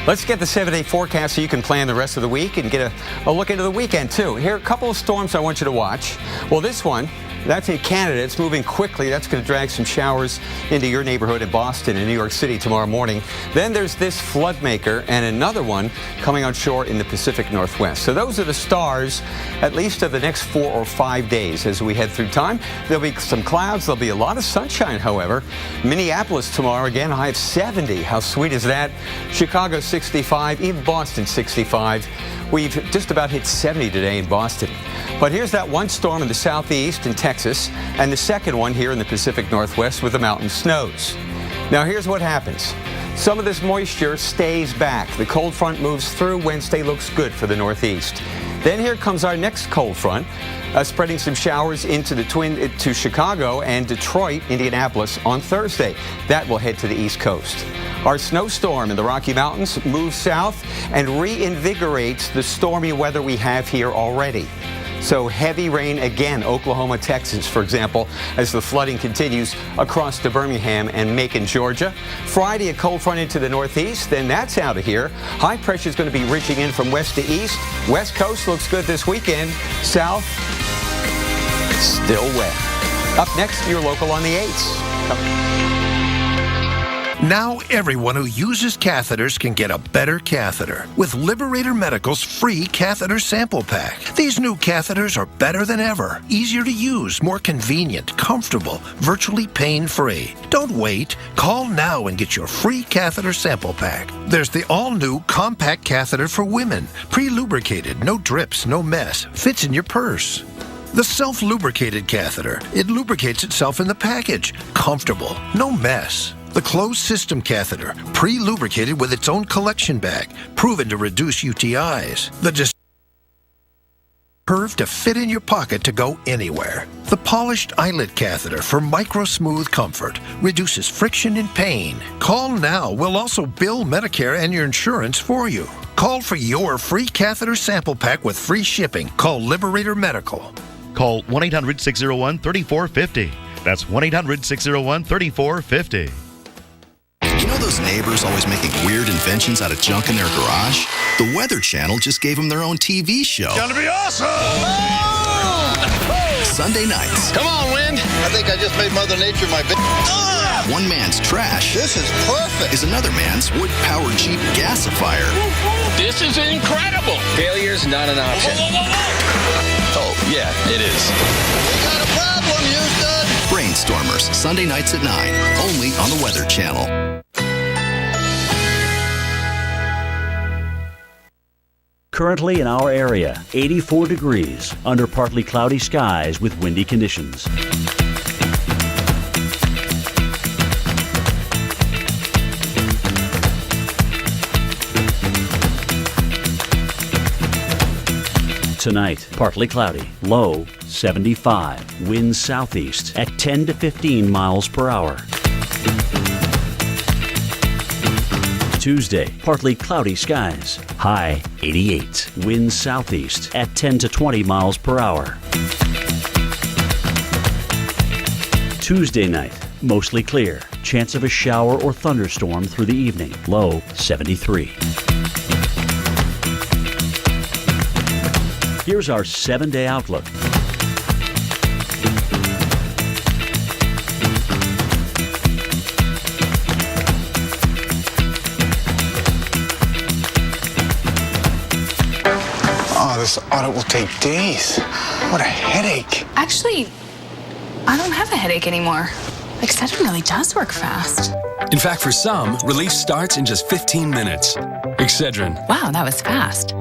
Let's get the 7-day forecast so you can plan the rest of the week and get a look into the weekend, too. Here are a couple of storms I want you to watch. Well, this one, that's in Canada. It's moving quickly. That's going to drag some showers into your neighborhood in Boston and New York City tomorrow morning. Then there's this flood maker and another one coming on shore in the Pacific Northwest. So those are the stars, at least of the next 4 or 5 days as we head through time. There'll be some clouds. There'll be a lot of sunshine, however. Minneapolis tomorrow, again, high of 70. How sweet is that? Chicago, 65. Even Boston, 65. We've just about hit 70 today in Boston. But here's that one storm in the southeast in Texas, and the second one here in the Pacific Northwest with the mountain snows. Now here's what happens. Some of this moisture stays back. The cold front moves through. Wednesday looks good for the northeast. Then here comes our next cold front, spreading some showers to Chicago and Detroit, Indianapolis on Thursday. That will head to the East Coast. Our snowstorm in the Rocky Mountains moves south and reinvigorates the stormy weather we have here already. So heavy rain again, Oklahoma, Texas, for example, as the flooding continues across to Birmingham and Macon, Georgia. Friday, a cold front into the northeast, then that's out of here. High pressure is going to be reaching in from west to east. West Coast looks good this weekend. South, still wet. Up next, your local on the 8s. Now everyone who uses catheters can get a better catheter with Liberator Medical's free catheter sample pack. These new catheters are better than ever, easier to use, more convenient, comfortable, virtually pain-free. Don't wait. Call now and get your free catheter sample pack. There's the all-new compact catheter for women, pre-lubricated, no drips, no mess, fits in your purse. The self-lubricated catheter. It lubricates itself in the package. Comfortable, no mess. The closed system catheter, pre-lubricated with its own collection bag, proven to reduce UTIs. The curve to fit in your pocket to go anywhere. The polished eyelet catheter for micro-smooth comfort, reduces friction and pain. Call now. We'll also bill Medicare and your insurance for you. Call for your free catheter sample pack with free shipping. Call Liberator Medical. Call 1-800-601-3450. That's 1-800-601-3450. You know those neighbors always making weird inventions out of junk in their garage? The Weather Channel just gave them their own TV show. Gonna be awesome! Sunday nights. Come on, wind! I think I just made Mother Nature my bitch. One man's trash. This is perfect! Is another man's wood-powered Jeep gasifier. This is incredible. Failure's not an option. Oh, yeah, it is. We got a problem, Houston! Brainstormers, Sunday nights at 9, only on the Weather Channel. Currently in our area, 84 degrees under partly cloudy skies with windy conditions. Tonight, partly cloudy, low 75, winds southeast at 10 to 15 miles per hour. Tuesday, partly cloudy skies, high 88, winds southeast at 10 to 20 miles per hour. Tuesday night, mostly clear, chance of a shower or thunderstorm through the evening, low 73. Here's our 7-day outlook. Oh, this audit will take days. What a headache. Actually, I don't have a headache anymore. Excedrin really does work fast. In fact, for some, relief starts in just 15 minutes. Excedrin. Wow, that was fast.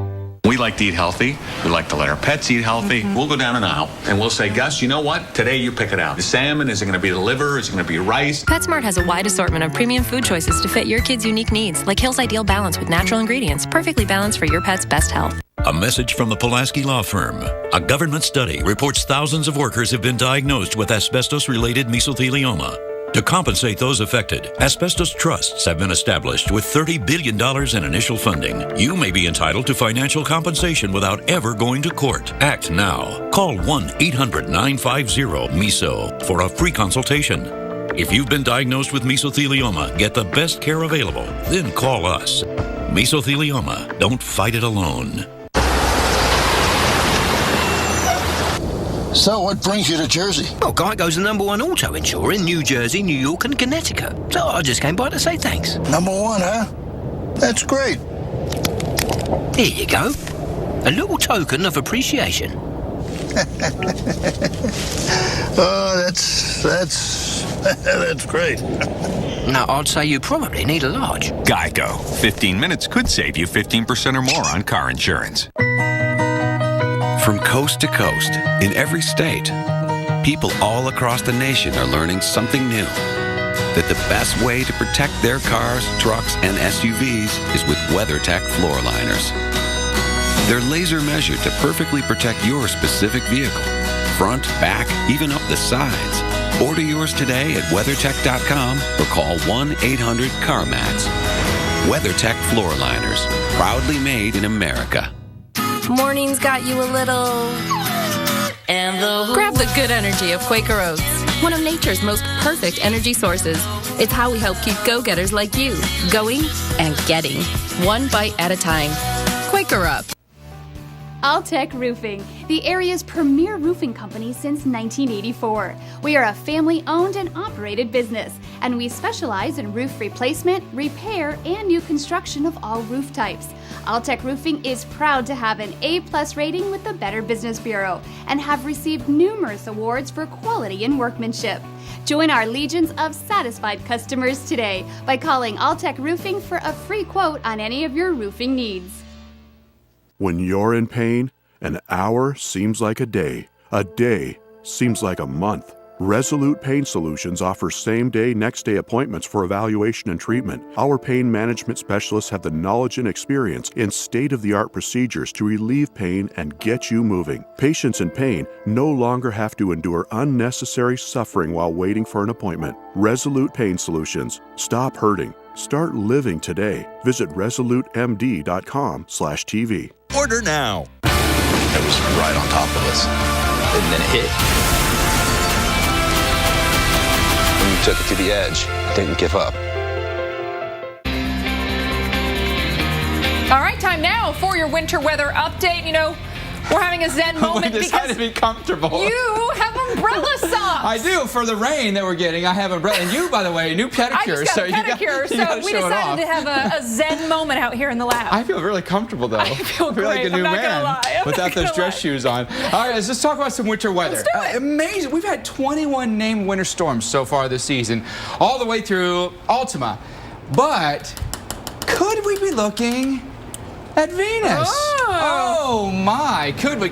We like to eat healthy. We like to let our pets eat healthy. We'll go down an aisle and we'll say, Gus, you know what? Today you pick it out. The salmon, is it going to be the liver? Is it going to be rice? PetSmart has a wide assortment of premium food choices to fit your kids' unique needs, like Hill's Ideal Balance with natural ingredients, perfectly balanced for your pet's best health. A message from the Pulaski Law Firm. A government study reports thousands of workers have been diagnosed with asbestos-related mesothelioma. To compensate those affected, asbestos trusts have been established with $30 billion in initial funding. You may be entitled to financial compensation without ever going to court. Act now. Call 1-800-950-MESO for a free consultation. If you've been diagnosed with mesothelioma, get the best care available. Then call us. Mesothelioma. Don't fight it alone. So, what brings you to Jersey? Well, Geico's the #1 auto insurer in New Jersey, New York, and Connecticut. So I just came by to say thanks. #1, huh? That's great. Here you go. A little token of appreciation. Oh, that's great. Now, I'd say you probably need a large. Geico. 15 minutes could save you 15% or more on car insurance. From coast to coast, in every state, people all across the nation are learning something new. That the best way to protect their cars, trucks, and SUVs is with WeatherTech floor liners. They're laser measured to perfectly protect your specific vehicle. Front, back, even up the sides. Order yours today at WeatherTech.com or call 1-800-CarMats. WeatherTech floor liners, proudly made in America. Morning's got you a little... Grab the good energy of Quaker Oats, one of nature's most perfect energy sources. It's how we help keep go-getters like you going and getting, one bite at a time. Quaker Up. Alltech Roofing, the area's premier roofing company since 1984. We are a family-owned and operated business, and we specialize in roof replacement, repair, and new construction of all roof types. Alltech Roofing is proud to have an A+ rating with the Better Business Bureau and have received numerous awards for quality and workmanship. Join our legions of satisfied customers today by calling Alltech Roofing for a free quote on any of your roofing needs. When you're in pain, an hour seems like a day seems like a month. Resolute Pain Solutions offers same-day, next-day appointments for evaluation and treatment. Our pain management specialists have the knowledge and experience in state-of-the-art procedures to relieve pain and get you moving. Patients in pain no longer have to endure unnecessary suffering while waiting for an appointment. Resolute Pain Solutions. Stop hurting. Start living today. Visit resolutemd.com/TV. Order now. It was right on top of us. and then it hit. And you took it to the edge. Didn't give up. All right, time now for your winter weather update. You know, we're having a zen moment we decided to be comfortable. You have umbrella socks. I do, for the rain that we're getting. I have umbrella. And you, by the way, new pedicure. I just got a pedicure, so we decided to have a zen moment out here in the lab. I feel really comfortable, though. I feel great. Like a new man without those dress shoes on. All right, let's talk about some winter weather. Let's do it. Amazing. We've had 21 named winter storms so far this season, all the way through Ultima. But could we be looking at Venus? Oh my, could we?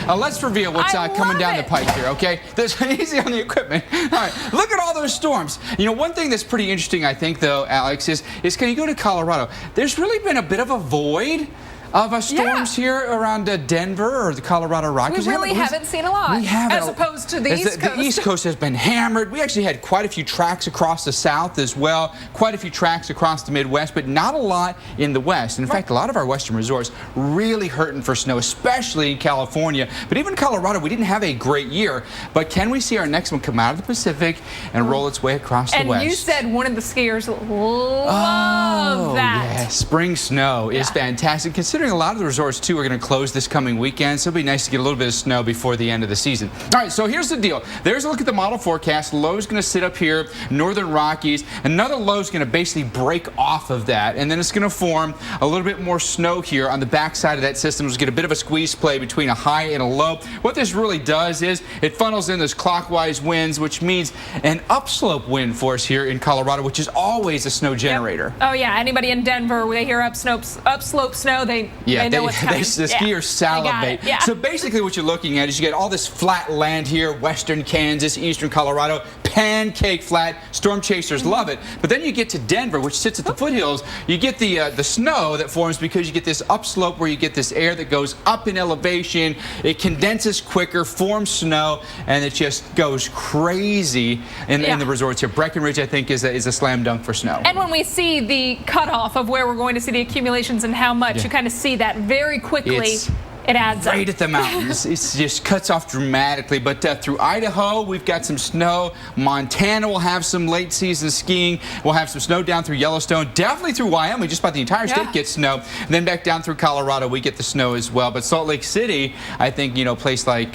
Let's reveal what's coming down the pike here, okay? There's easy on the equipment. All right, look at all those storms. You know, one thing that's pretty interesting, I think, though, Alex, is can you go to Colorado? There's really been a bit of a void of storms here around Denver or the Colorado Rockies. We really haven't seen a lot. We haven't. As opposed to the East Coast. The East Coast has been hammered. We actually had quite a few tracks across the South as well, quite a few tracks across the Midwest, but not a lot in the West. In fact, a lot of our Western resorts really hurting for snow, especially in California. But even Colorado, we didn't have a great year. But can we see our next one come out of the Pacific and roll its way across the West? And you said one of the skiers love that. Yeah, spring snow is fantastic. Considering a lot of the resorts, too, are going to close this coming weekend, so it'll be nice to get a little bit of snow before the end of the season. All right, so here's the deal. There's a look at the model forecast. Low's going to sit up here, Northern Rockies. Another low is going to basically break off of that, and then it's going to form a little bit more snow here on the backside of that system. It's get a bit of a squeeze play between a high and a low. What this really does is it funnels in those clockwise winds, which means an upslope wind for us here in Colorado, which is always a snow generator. Yep. Oh, yeah. Anybody in Denver, when they hear upslope snow, they know what's coming. The skiers salivate. Yeah. So basically what you're looking at is you get all this flat land here, western Kansas, eastern Colorado, pancake flat. Storm chasers love it. But then you get to Denver, which sits at the foothills. You get the snow that forms because you get this upslope where you get this air that goes up in elevation. It condenses quicker, forms snow, and it just goes crazy in the resorts here. Breckenridge, I think, is a slam dunk for snow. And when we see the cutoff of where we're going to see the accumulations and how much, you kind of see that very quickly. It adds up. Right at the mountains. It just cuts off dramatically. But through Idaho, we've got some snow. Montana will have some late season skiing. We'll have some snow down through Yellowstone. Definitely through Wyoming. Just about the entire state gets snow. And then back down through Colorado, we get the snow as well. But Salt Lake City, I think, a place like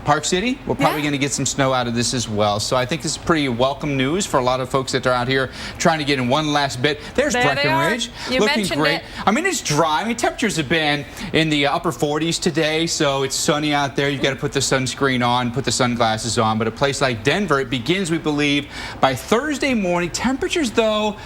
Park City, we're probably going to get some snow out of this as well. So I think this is pretty welcome news for a lot of folks that are out here trying to get in one last bit. There's Breckenridge. Looking great. I mean, it's dry. I mean, temperatures have been in the upper 40s today, so it's sunny out there. You've got to put the sunscreen on, put the sunglasses on. But a place like Denver, it begins, we believe, by Thursday morning. Temperatures, though,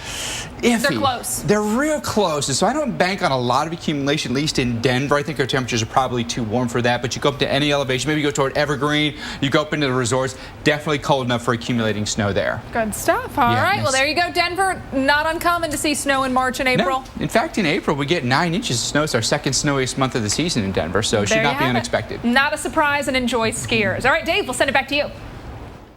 iffy. They're close. They're real close. And so I don't bank on a lot of accumulation, at least in Denver. I think our temperatures are probably too warm for that. But you go up to any elevation, maybe you go toward Evergreen, you go up into the resorts, definitely cold enough for accumulating snow there. Good stuff. All right. Well, there you go, Denver. Not uncommon to see snow in March and April. No. In fact, in April, we get 9 inches of snow. It's our second snowiest month of the season in Denver, so it should not be unexpected. Not a surprise, and enjoy skiers. All right, Dave, we'll send it back to you.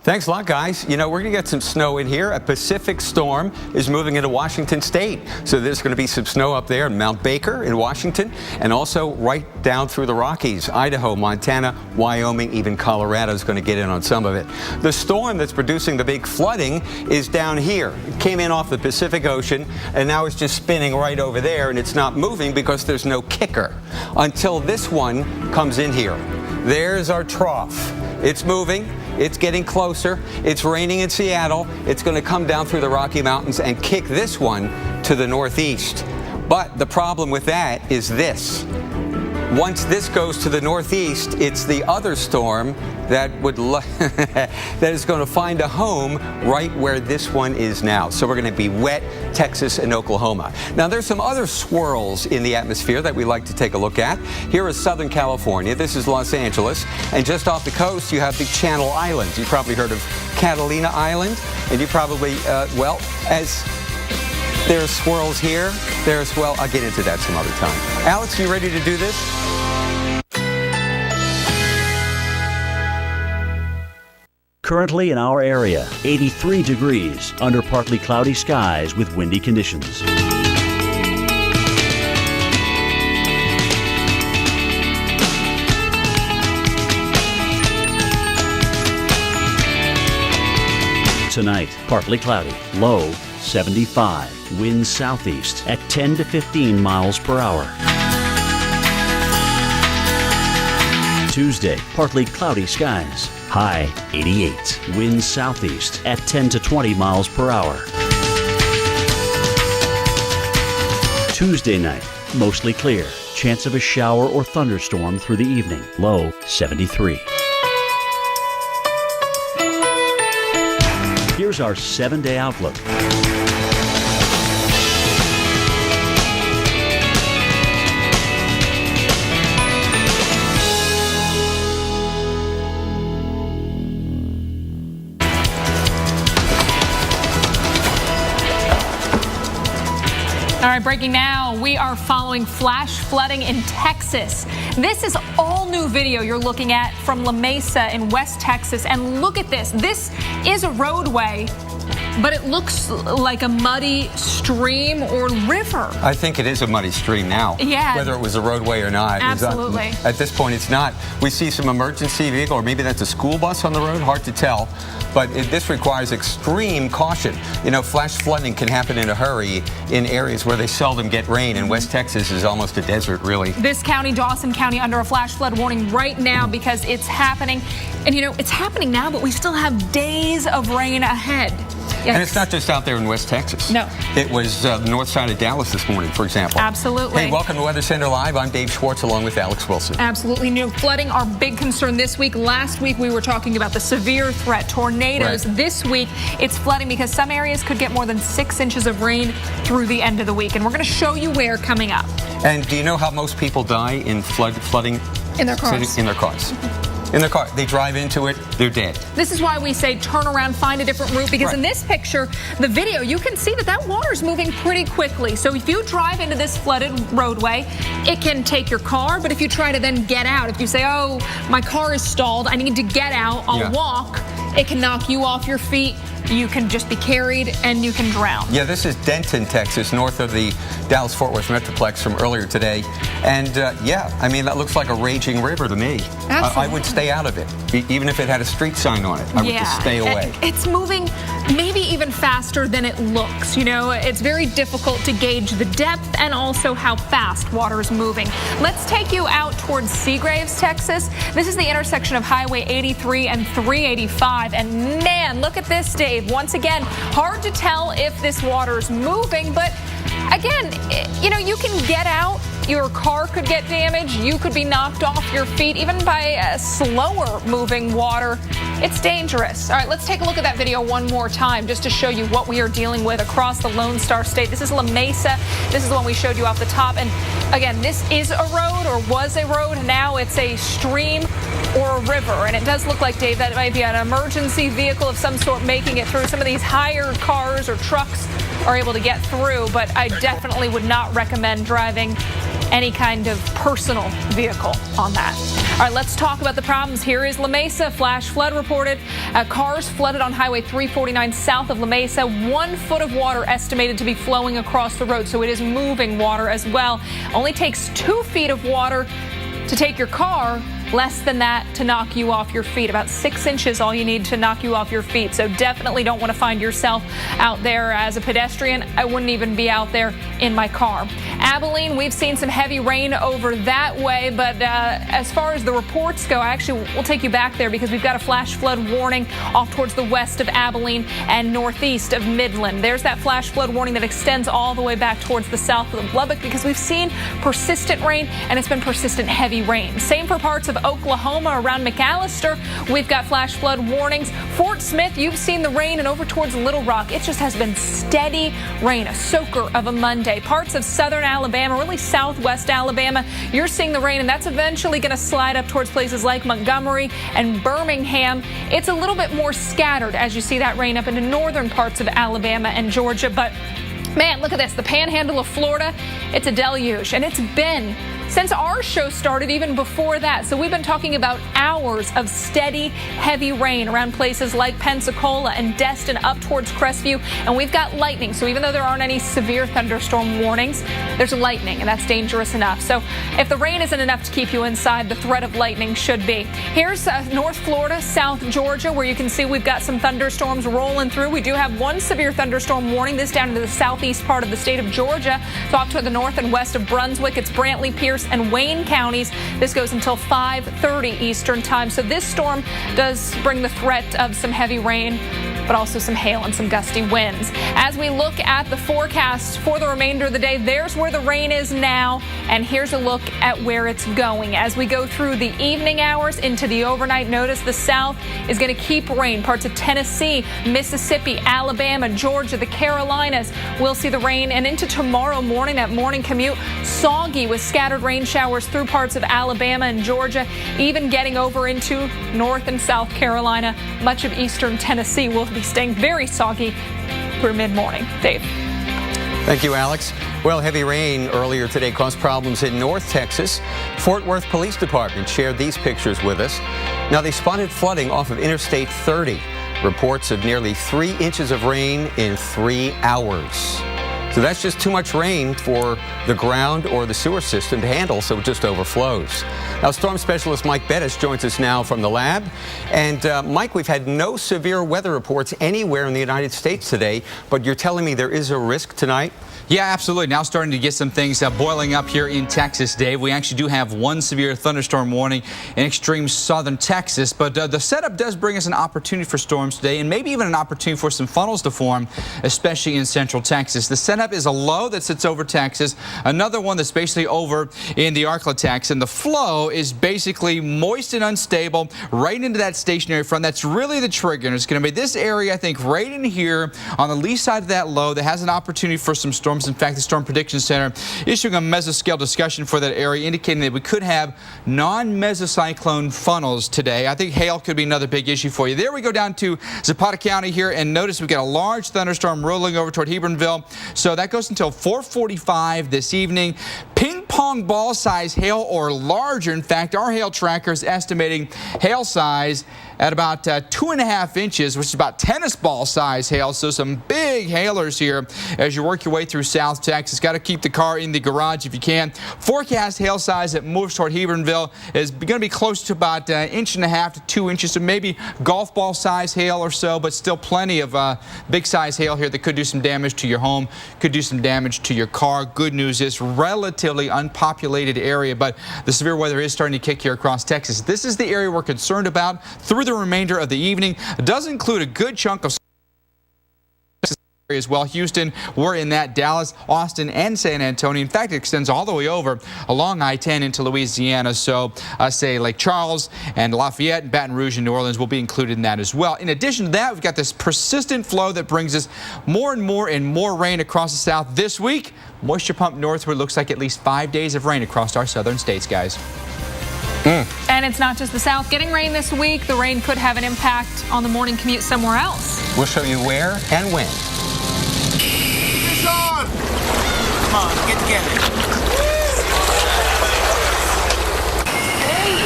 Thanks a lot, guys. We're going to get some snow in here. A Pacific storm is moving into Washington State. So there's going to be some snow up there in Mount Baker in Washington, and also right down through the Rockies. Idaho, Montana, Wyoming, even Colorado is going to get in on some of it. The storm that's producing the big flooding is down here. It came in off the Pacific Ocean, and now it's just spinning right over there, and it's not moving because there's no kicker until this one comes in here. There's our trough. It's moving. It's getting closer. It's raining in Seattle. It's going to come down through the Rocky Mountains and kick this one to the northeast. But the problem with that is this. Once this goes to the northeast, it's the other storm that that is going to find a home right where this one is now. So we're going to be wet, Texas and Oklahoma. Now there's some other swirls in the atmosphere that we like to take a look at. Here is Southern California. This is Los Angeles. And just off the coast, you have the Channel Islands. You probably heard of Catalina Island. And you probably, as there's swirls here, I'll get into that some other time. Alex, you ready to do this? Currently in our area, 83 degrees under partly cloudy skies with windy conditions. Tonight, partly cloudy, low 75. Winds southeast at 10 to 15 miles per hour. Tuesday, partly cloudy skies, high 88. Winds southeast at 10 to 20 miles per hour. Tuesday night, mostly clear. Chance of a shower or thunderstorm through the evening. Low 73. Here's our 7-day outlook. All right, breaking now, we are following flash flooding in Texas. This is all new video you're looking at from La Mesa in West Texas. And look at this. This is a roadway, but it looks like a muddy stream or river. I think it is a muddy stream now. Yeah. Whether it was a roadway or not. Absolutely. At this point, it's not. We see some emergency vehicle, or maybe that's a school bus on the road. Hard to tell. But this requires extreme caution. You know, flash flooding can happen in a hurry in areas where they seldom get rain, and West Texas is almost a desert, really. This county, Dawson County, under a flash flood warning right now because it's happening. And, you know, it's happening now, but we still have days of rain ahead. Yikes. And it's not just out there in West Texas. No. It was the north side of Dallas this morning, for example. Absolutely. Hey, welcome to Weather Center Live. I'm Dave Schwartz along with Alex Wilson. Absolutely. You know, flooding, our big concern this week. Last week, we were talking about the severe threat, tornadoes. Right. This week, it's flooding because some areas could get more than 6 inches of rain through the end of the week. And we're going to show you where coming up. And do you know how most people die in flooding? In their cars. In their cars. In their car. They drive into it, they're dead. This is why we say turn around, find a different route, because in this picture, the video, you can see that water's moving pretty quickly. So if you drive into this flooded roadway, it can take your car, but if you try to then get out, if you say, oh, my car is stalled, I need to get out, I'll walk, it can knock you off your feet. You can just be carried and you can drown. Yeah, this is Denton, Texas, north of the Dallas-Fort Worth Metroplex from earlier today. And yeah, I mean, that looks like a raging river to me. I would stay out of it, even if it had a street sign on it. I would just stay away. It's moving maybe even faster than it looks. You know, it's very difficult to gauge the depth and also how fast water is moving. Let's take you out towards Seagraves, Texas. This is the intersection of Highway 83 and 385. And man, look at this, Dave. Once again, hard to tell if this water is moving, but again, you know, you can get out. Your car could get damaged. You could be knocked off your feet, even by slower moving water. It's dangerous. All right, let's take a look at that video one more time just to show you what we are dealing with across the Lone Star State. This is La Mesa. This is the one we showed you off the top. And again, this is a road or was a road. Now it's a stream or a river. And it does look like, Dave, that might be an emergency vehicle of some sort making it through. Some of these higher cars or trucks are able to get through, but I definitely would not recommend driving any kind of personal vehicle on that. All right, let's talk about the problems. Here is La Mesa. Flash flood reported. Cars flooded on Highway 349 south of La Mesa. 1 foot of water estimated to be flowing across the road, so it is moving water as well. Only takes 2 feet of water to take your car. Less than that to knock you off your feet. About 6 inches all you need to knock you off your feet. So definitely don't want to find yourself out there as a pedestrian. I wouldn't even be out there in my car. Abilene, we've seen some heavy rain over that way, but as far as the reports go, we'll take you back there because we've got a flash flood warning off towards the west of Abilene and northeast of Midland. There's that flash flood warning that extends all the way back towards the south of Lubbock because we've seen persistent rain and it's been persistent heavy rain. Same for parts of Oklahoma around McAllister. We've got flash flood warnings. Fort Smith, you've seen the rain, and over towards Little Rock, it just has been steady rain, a soaker of a Monday. Parts of southern Alabama, really southwest Alabama, you're seeing the rain, and that's eventually going to slide up towards places like Montgomery and Birmingham. It's a little bit more scattered as you see that rain up into northern parts of Alabama and Georgia, but man, look at this. The panhandle of Florida, it's a deluge, and it's been since our show started, even before that. So we've been talking about hours of steady, heavy rain around places like Pensacola and Destin up towards Crestview. And we've got lightning. So even though there aren't any severe thunderstorm warnings, there's lightning, and that's dangerous enough. So if the rain isn't enough to keep you inside, the threat of lightning should be. Here's North Florida, South Georgia, where you can see we've got some thunderstorms rolling through. We do have one severe thunderstorm warning, this down to the southeast part of the state of Georgia. So off to the north and west of Brunswick, it's Brantley, Pierce, and Wayne counties. This goes until 5:30 Eastern time. So this storm does bring the threat of some heavy rain, but also some hail and some gusty winds. As we look at the forecast for the remainder of the day, there's where the rain is now, and here's a look at where it's going. As we go through the evening hours into the overnight, notice the south is going to keep rain. Parts of Tennessee, Mississippi, Alabama, Georgia, the Carolinas will see the rain, and into tomorrow morning, that morning commute, soggy with scattered rain showers through parts of Alabama and Georgia, even getting over into North and South Carolina. Much of eastern Tennessee will be staying very soggy through mid-morning. Dave. Thank you, Alex. Well, heavy rain earlier today caused problems in North Texas. Fort Worth Police Department shared these pictures with us. Now, they spotted flooding off of Interstate 30. Reports of nearly 3 inches of rain in 3 hours. So that's just too much rain for the ground or the sewer system to handle, so it just overflows. Now, storm specialist Mike Bettis joins us now from the lab. And Mike, we've had no severe weather reports anywhere in the United States today, but you're telling me there is a risk tonight? Yeah, absolutely. Now starting to get some things boiling up here in Texas, Dave. We actually do have one severe thunderstorm warning in extreme southern Texas, but the setup does bring us an opportunity for storms today, and maybe even an opportunity for some funnels to form, especially in central Texas. The setup is a low that sits over Texas, another one that's basically over in the Arklatex, and the flow is basically moist and unstable right into that stationary front. That's really the trigger, and it's going to be this area, I think, right in here on the lee side of that low that has an opportunity for some storms. In fact, the Storm Prediction Center issuing a mesoscale discussion for that area, indicating that we could have non-mesocyclone funnels today. I think hail could be another big issue for you. There we go down to Zapata County here, and notice we've got a large thunderstorm rolling over toward Hebronville. So that goes until 4:45 this evening. Ping pong ball size hail or larger. In fact, our hail tracker is estimating hail size at about 2.5 inches, which is about tennis ball size hail. So some big hailers here as you work your way through South Texas. Got to keep the car in the garage if you can. Forecast hail size that moves toward Hebronville is going to be close to about 1.5 inches to 2 inches. So maybe golf ball size hail or so, but still plenty of big size hail here that could do some damage to your home, could do some damage to your car. Good news is relatively unpopulated area, but the severe weather is starting to kick here across Texas. This is the area we're concerned about through the remainder of the evening. It does include a good chunk of as well. Houston, we're in that. Dallas, Austin, and San Antonio. In fact, it extends all the way over along I-10 into Louisiana. So say Lake Charles and Lafayette and Baton Rouge and New Orleans will be included in that as well. In addition to that, we've got this persistent flow that brings us more and more rain across the south this week. Moisture pump northward looks like at least 5 days of rain across our southern states, guys. And it's not just the south getting rain this week. The rain could have an impact on the morning commute somewhere else. We'll show you where and when. Sean! Come on, get together. Hey!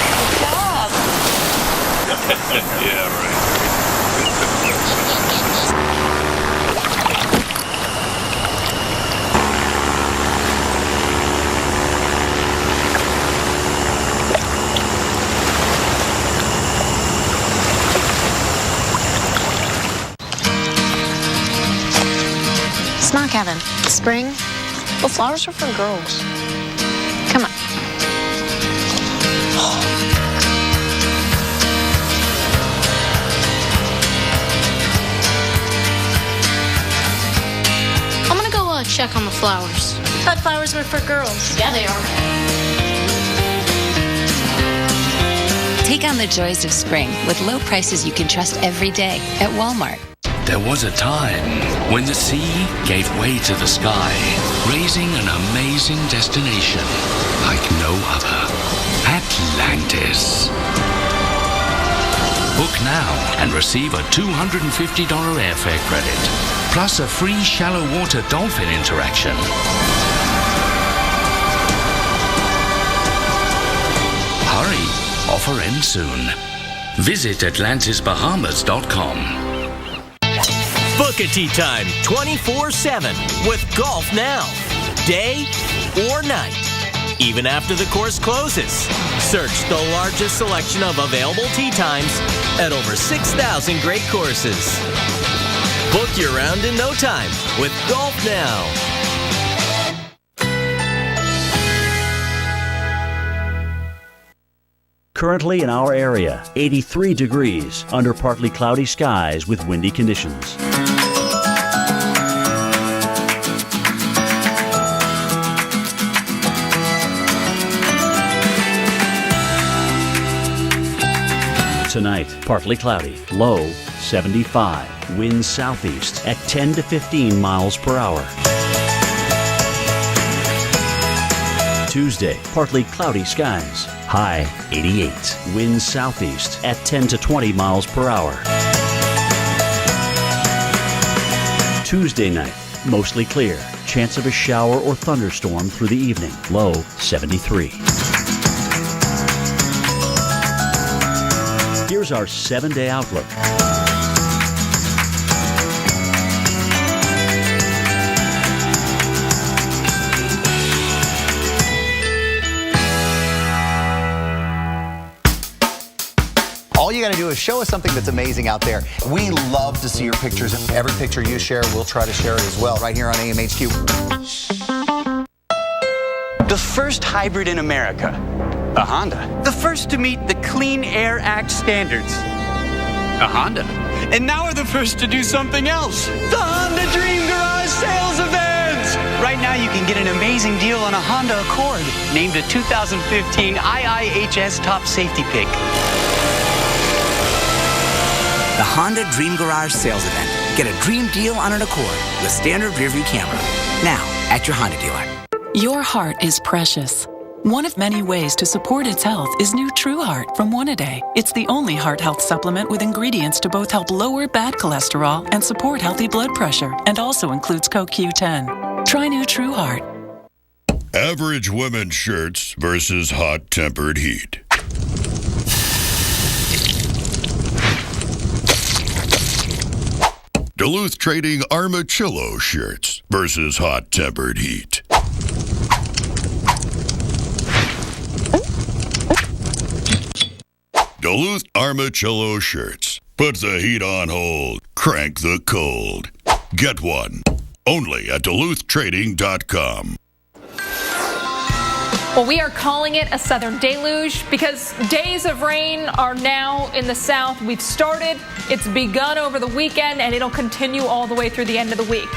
Good job. Yeah, right. Smart, Kevin. Spring? Well, flowers are for girls. Come on. I'm gonna go check on the flowers. Thought flowers were for girls. Yeah, they are. Take on the joys of spring with low prices you can trust every day at Walmart. There was a time when the sea gave way to the sky, raising an amazing destination like no other. Atlantis. Book now and receive a $250 airfare credit, plus a free shallow water dolphin interaction. Hurry, offer ends soon. Visit AtlantisBahamas.com. Book a tee time 24/7 with Golf Now. Day or night, even after the course closes. Search the largest selection of available tee times at over 6,000 great courses. Book your round in no time with Golf Now. Currently in our area, 83 degrees under partly cloudy skies with windy conditions. Tonight, partly cloudy, low 75, winds southeast at 10 to 15 miles per hour. Tuesday, partly cloudy skies, high 88, winds southeast at 10 to 20 miles per hour. Tuesday night, mostly clear, chance of a shower or thunderstorm through the evening, low 73. Here's our 7-day outlook. All you got to do is show us something that's amazing out there. We love to see your pictures. Every picture you share, we'll try to share it as well right here on AMHQ. The first hybrid in America, a Honda. The first to meet the Clean Air Act standards, a Honda. And now we're the first to do something else, the Honda Dream Garage Sales Event. Right now you can get an amazing deal on a Honda Accord, named a 2015 IIHS Top Safety Pick. The Honda Dream Garage Sales Event. Get a dream deal on an Accord with standard rearview camera. Now at your Honda dealer. Your heart is precious. One of many ways to support its health is new True Heart from One A Day. It's the only heart health supplement with ingredients to both help lower bad cholesterol and support healthy blood pressure, and also includes CoQ10. Try new True Heart. Average women's shirts versus hot-tempered heat. Duluth Trading Armachillo shirts versus hot-tempered heat. Duluth Armachillo shirts. Put the heat on hold. Crank the cold. Get one. Only at DuluthTrading.com. Well, we are calling it a southern deluge because days of rain are now in the south. We've started, it's begun over the weekend, and it'll continue all the way through the end of the week.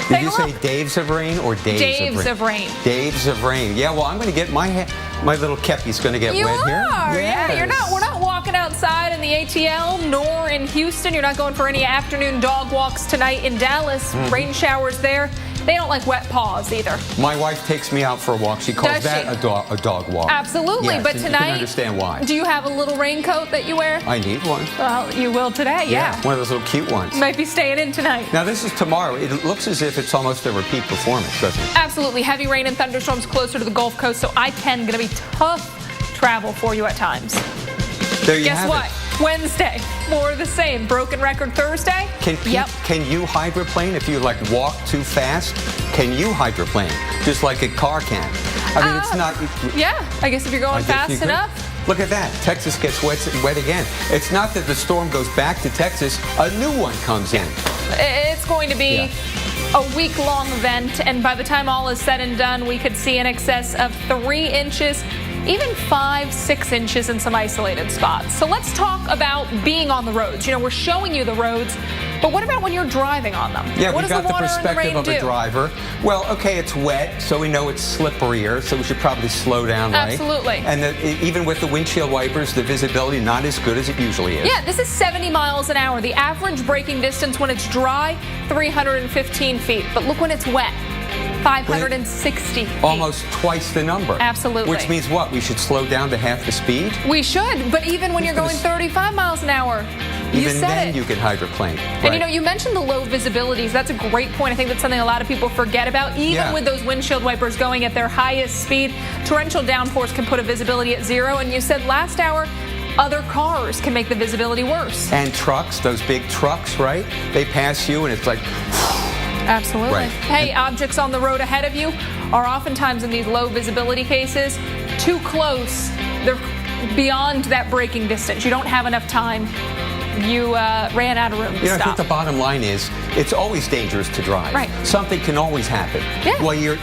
Did you say daves of rain or days of rain? Daves of rain. Daves of rain. Yeah, well, I'm going to get my little kepi's going to get wet here. Yeah, we're not walking outside in the ATL nor in Houston. You're not going for any afternoon dog walks tonight in Dallas. Rain showers there. They don't like wet paws either. My wife takes me out for a walk. She calls that a dog walk. Absolutely, yes, but and tonight, you can understand why. Do you have a little raincoat that you wear? I need one. Well, you will today, yeah. One of those little cute ones. Might be staying in tonight. Now, this is tomorrow. It looks as if it's almost a repeat performance, doesn't it? Absolutely. Heavy rain and thunderstorms closer to the Gulf Coast, so I-10 going to be tough travel for you at times. There you Guess have what? it. Wednesday, more of the same. Broken record Thursday. Can you hydroplane if you walk too fast? Can you hydroplane just like a car can? I mean, it's not. Yeah, I guess if you're going fast enough. Look at that. Texas gets wet again. It's not that the storm goes back to Texas. A new one comes in. It's going to be a week-long event, and by the time all is said and done, we could see in excess of 3 inches. Even 5-6 inches in some isolated spots. So let's talk about being on the roads. You know, we're showing you the roads, but what about when you're driving on them? Yeah, what we does got the perspective of a driver. Well, okay, it's wet, so we know it's slipperier, so we should probably slow down, right? Absolutely. And even with the windshield wipers, the visibility not as good as it usually is. Yeah, this is 70 miles an hour. The average braking distance when it's dry, 315 feet. But look when it's wet. 560 feet. Almost twice the number. Absolutely. Which means what? We should slow down to half the speed? We should, but even when you're going 35 miles an hour, Even then you can hydroplane. And you know, you mentioned the low visibilities. That's a great point. I think that's something a lot of people forget about. Even with those windshield wipers going at their highest speed, torrential downpours can put a visibility at 0. And you said last hour, other cars can make the visibility worse. And trucks, those big trucks, right? They pass you and it's like... Absolutely. Right. Hey, objects on the road ahead of you are oftentimes in these low visibility cases too close. They're beyond that braking distance. You don't have enough time. You ran out of room to stop. I think the bottom line is it's always dangerous to drive. Right. Something can always happen. Yeah. Well, your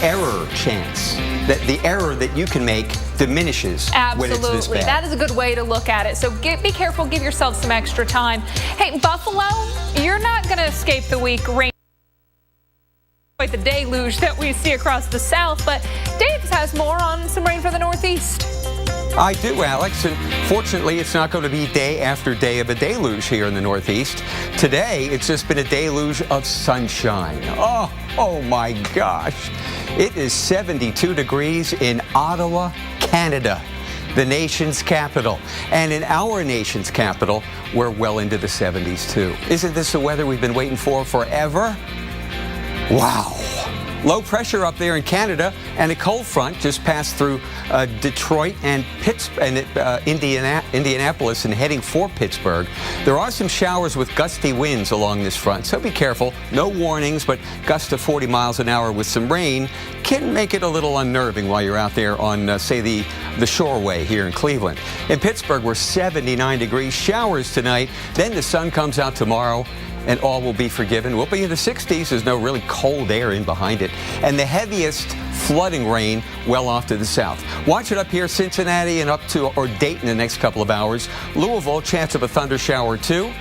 error chance, that the error that you can make diminishes when it's this bad. That is a good way to look at it. So be careful. Give yourself some extra time. Hey, Buffalo, you're not going to escape the week rain. The deluge that we see across the south, but Dave has more on some rain for the Northeast. I do, Alex, and fortunately it's not going to be day after day of a deluge here in the Northeast. Today, it's just been a deluge of sunshine. Oh my gosh. It is 72 degrees in Ottawa, Canada, the nation's capital. And in our nation's capital, we're well into the 70s too. Isn't this the weather we've been waiting for forever? Wow. Low pressure up there in Canada, and a cold front just passed through Detroit and Indianapolis and heading for Pittsburgh. There are some showers with gusty winds along this front, so be careful. No warnings, but gusts to 40 miles an hour with some rain can make it a little unnerving while you're out there on, say, the Shoreway here in Cleveland. In Pittsburgh, we're 79 degrees, showers tonight, then the sun comes out tomorrow, and all will be forgiven. We'll be in the 60s. There's no really cold air in behind it. And the heaviest flooding rain well off to the south. Watch it up here, Cincinnati and up to or Dayton the next couple of hours. Louisville, chance of a thunder shower too.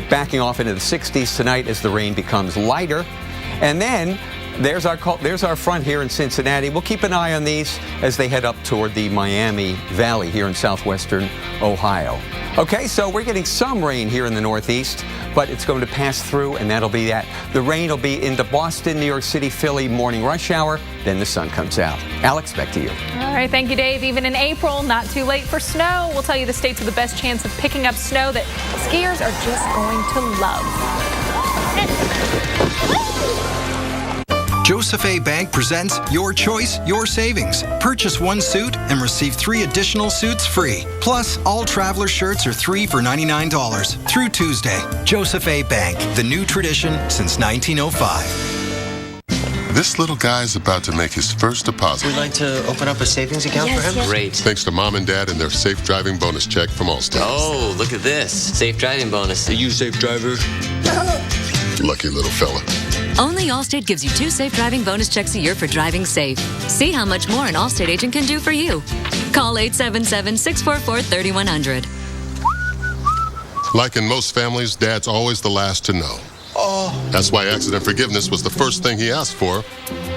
Backing off into the 60s tonight as the rain becomes lighter. And then there's our front here in Cincinnati. We'll keep an eye on these as they head up toward the Miami Valley here in southwestern Ohio. Okay, so we're getting some rain here in the Northeast, but it's going to pass through, and that'll be that. The rain will be into Boston, New York City, Philly, morning rush hour, then the sun comes out. Alex, back to you. All right, thank you, Dave. Even in April, not too late for snow. We'll tell you the states with the best chance of picking up snow that skiers are just going to love. Joseph A. Bank presents Your Choice, Your Savings. Purchase one suit and receive 3 additional suits free. Plus, all traveler shirts are 3 for $99 through Tuesday. Joseph A. Bank, the new tradition since 1905. This little guy's about to make his first deposit. We'd like to open up a savings account for him? Yes. Great. Thanks to Mom and Dad and their safe driving bonus check from Allstate. Oh, look at this. Safe driving bonus. Are you a safe driver? Lucky little fella. Only Allstate gives you 2 safe driving bonus checks a year for driving safe. See how much more an Allstate agent can do for you. Call 877-644-3100. Like in most families, Dad's always the last to know. Oh. That's why accident forgiveness was the first thing he asked for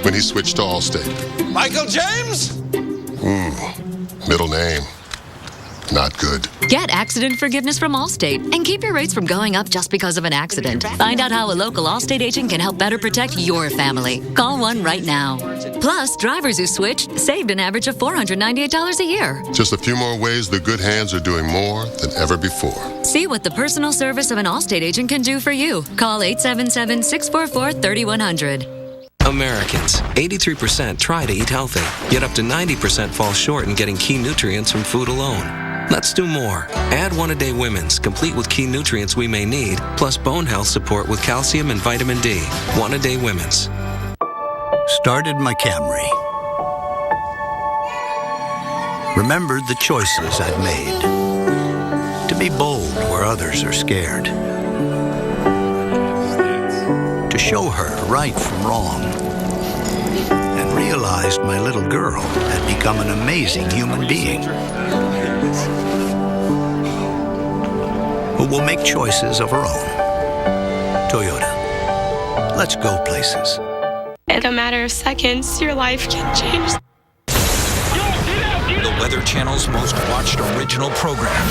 when he switched to Allstate. Michael James? Middle name. Not good. Get accident forgiveness from Allstate and keep your rates from going up just because of an accident. Find out how a local Allstate agent can help better protect your family. Call one right now. Plus, drivers who switched saved an average of $498 a year. Just a few more ways the good hands are doing more than ever before. See what the personal service of an Allstate agent can do for you. Call 877-644-3100. Americans, 83% try to eat healthy, yet up to 90% fall short in getting key nutrients from food alone. Let's do more. Add One-A-Day Women's, complete with key nutrients we may need, plus bone health support with calcium and vitamin D. One-A-Day Women's. Started my Camry. Remembered the choices I'd made. To be bold where others are scared. To show her right from wrong. And realized my little girl had become an amazing human being. Who will make choices of her own. Toyota. Let's go places. In a matter of seconds, your life can change. The Weather Channel's most watched original program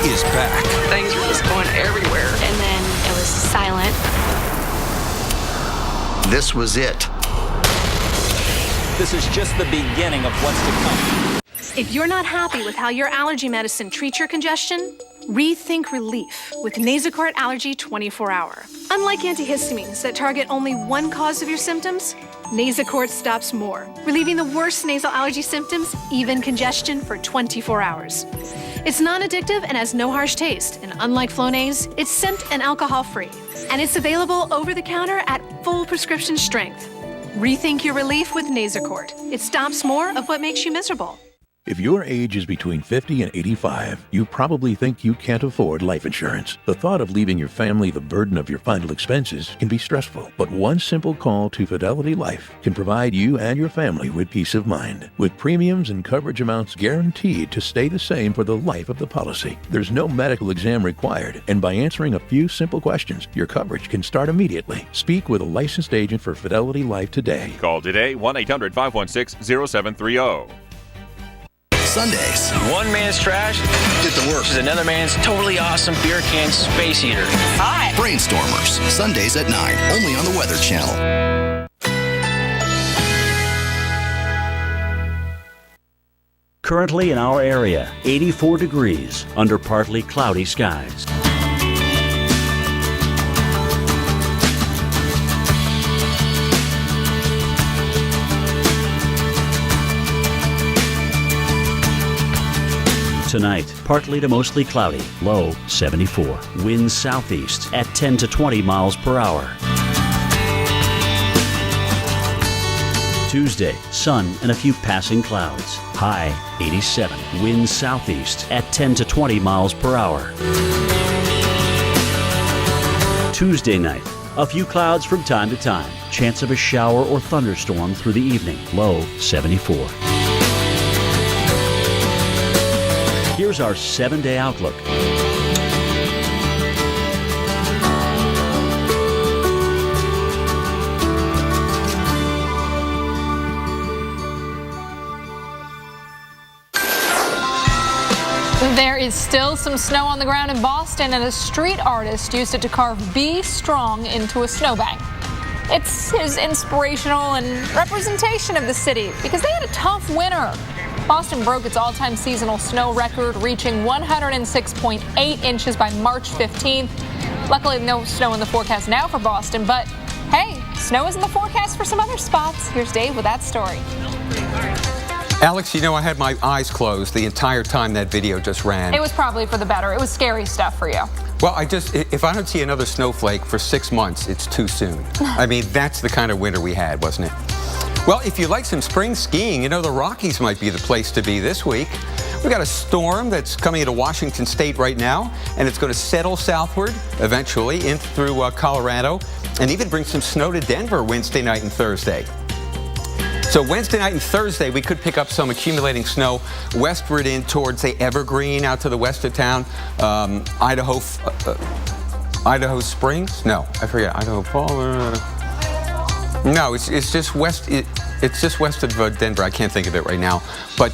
is back. Things were just going everywhere. And then it was silent. This was it. This is just the beginning of what's to come. If you're not happy with how your allergy medicine treats your congestion, Rethink relief with Nasacort Allergy 24-Hour. Unlike antihistamines that target only one cause of your symptoms, Nasacort stops more, relieving the worst nasal allergy symptoms, even congestion, for 24 hours. It's non-addictive and has no harsh taste, and unlike Flonase, it's scent and alcohol-free. And it's available over the counter at full prescription strength. Rethink your relief with Nasacort. It stops more of what makes you miserable. If your age is between 50 and 85, you probably think you can't afford life insurance. The thought of leaving your family the burden of your final expenses can be stressful, but one simple call to Fidelity Life can provide you and your family with peace of mind. With premiums and coverage amounts guaranteed to stay the same for the life of the policy. There's no medical exam required, and by answering a few simple questions, your coverage can start immediately. Speak with a licensed agent for Fidelity Life today. Call today, 1-800-516-0730. Sundays. One man's trash Get to work. is another man's totally awesome beer can space heater. Hi. Brainstormers. Sundays at 9. Only on the Weather Channel. Currently in our area, 84 degrees under partly cloudy skies. Tonight, partly to mostly cloudy, low 74. Winds southeast at 10 to 20 miles per hour. Tuesday, sun and a few passing clouds. High 87. Winds southeast at 10 to 20 miles per hour. Tuesday night, a few clouds from time to time. Chance of a shower or thunderstorm through the evening. Low 74. Here's our 7-day outlook. There is still some snow on the ground in Boston, and a street artist used it to carve Be Strong into a snowbank. It's his inspirational and representation of the city because they had a tough winter. Boston broke its all-time seasonal snow record, reaching 106.8 inches by March 15th. Luckily, no snow in the forecast now for Boston, but hey, snow is in the forecast for some other spots. Here's Dave with that story. Alex, you know, I had my eyes closed the entire time that video just ran. It was probably for the better. It was scary stuff for you. Well, if I don't see another snowflake for 6 months, it's too soon. I mean, that's the kind of winter we had, wasn't it? Well, if you like some spring skiing, you know, the Rockies might be the place to be this week. We got a storm that's coming into Washington State right now, and it's going to settle southward eventually in through Colorado, and even bring some snow to Denver Wednesday night and Thursday. So Wednesday night and Thursday, we could pick up some accumulating snow westward in towards, say, Evergreen, out to the west of town, Idaho Springs? No, I forget. Idaho Falls. No, it's just west. It's just west of Denver. I can't think of it right now, but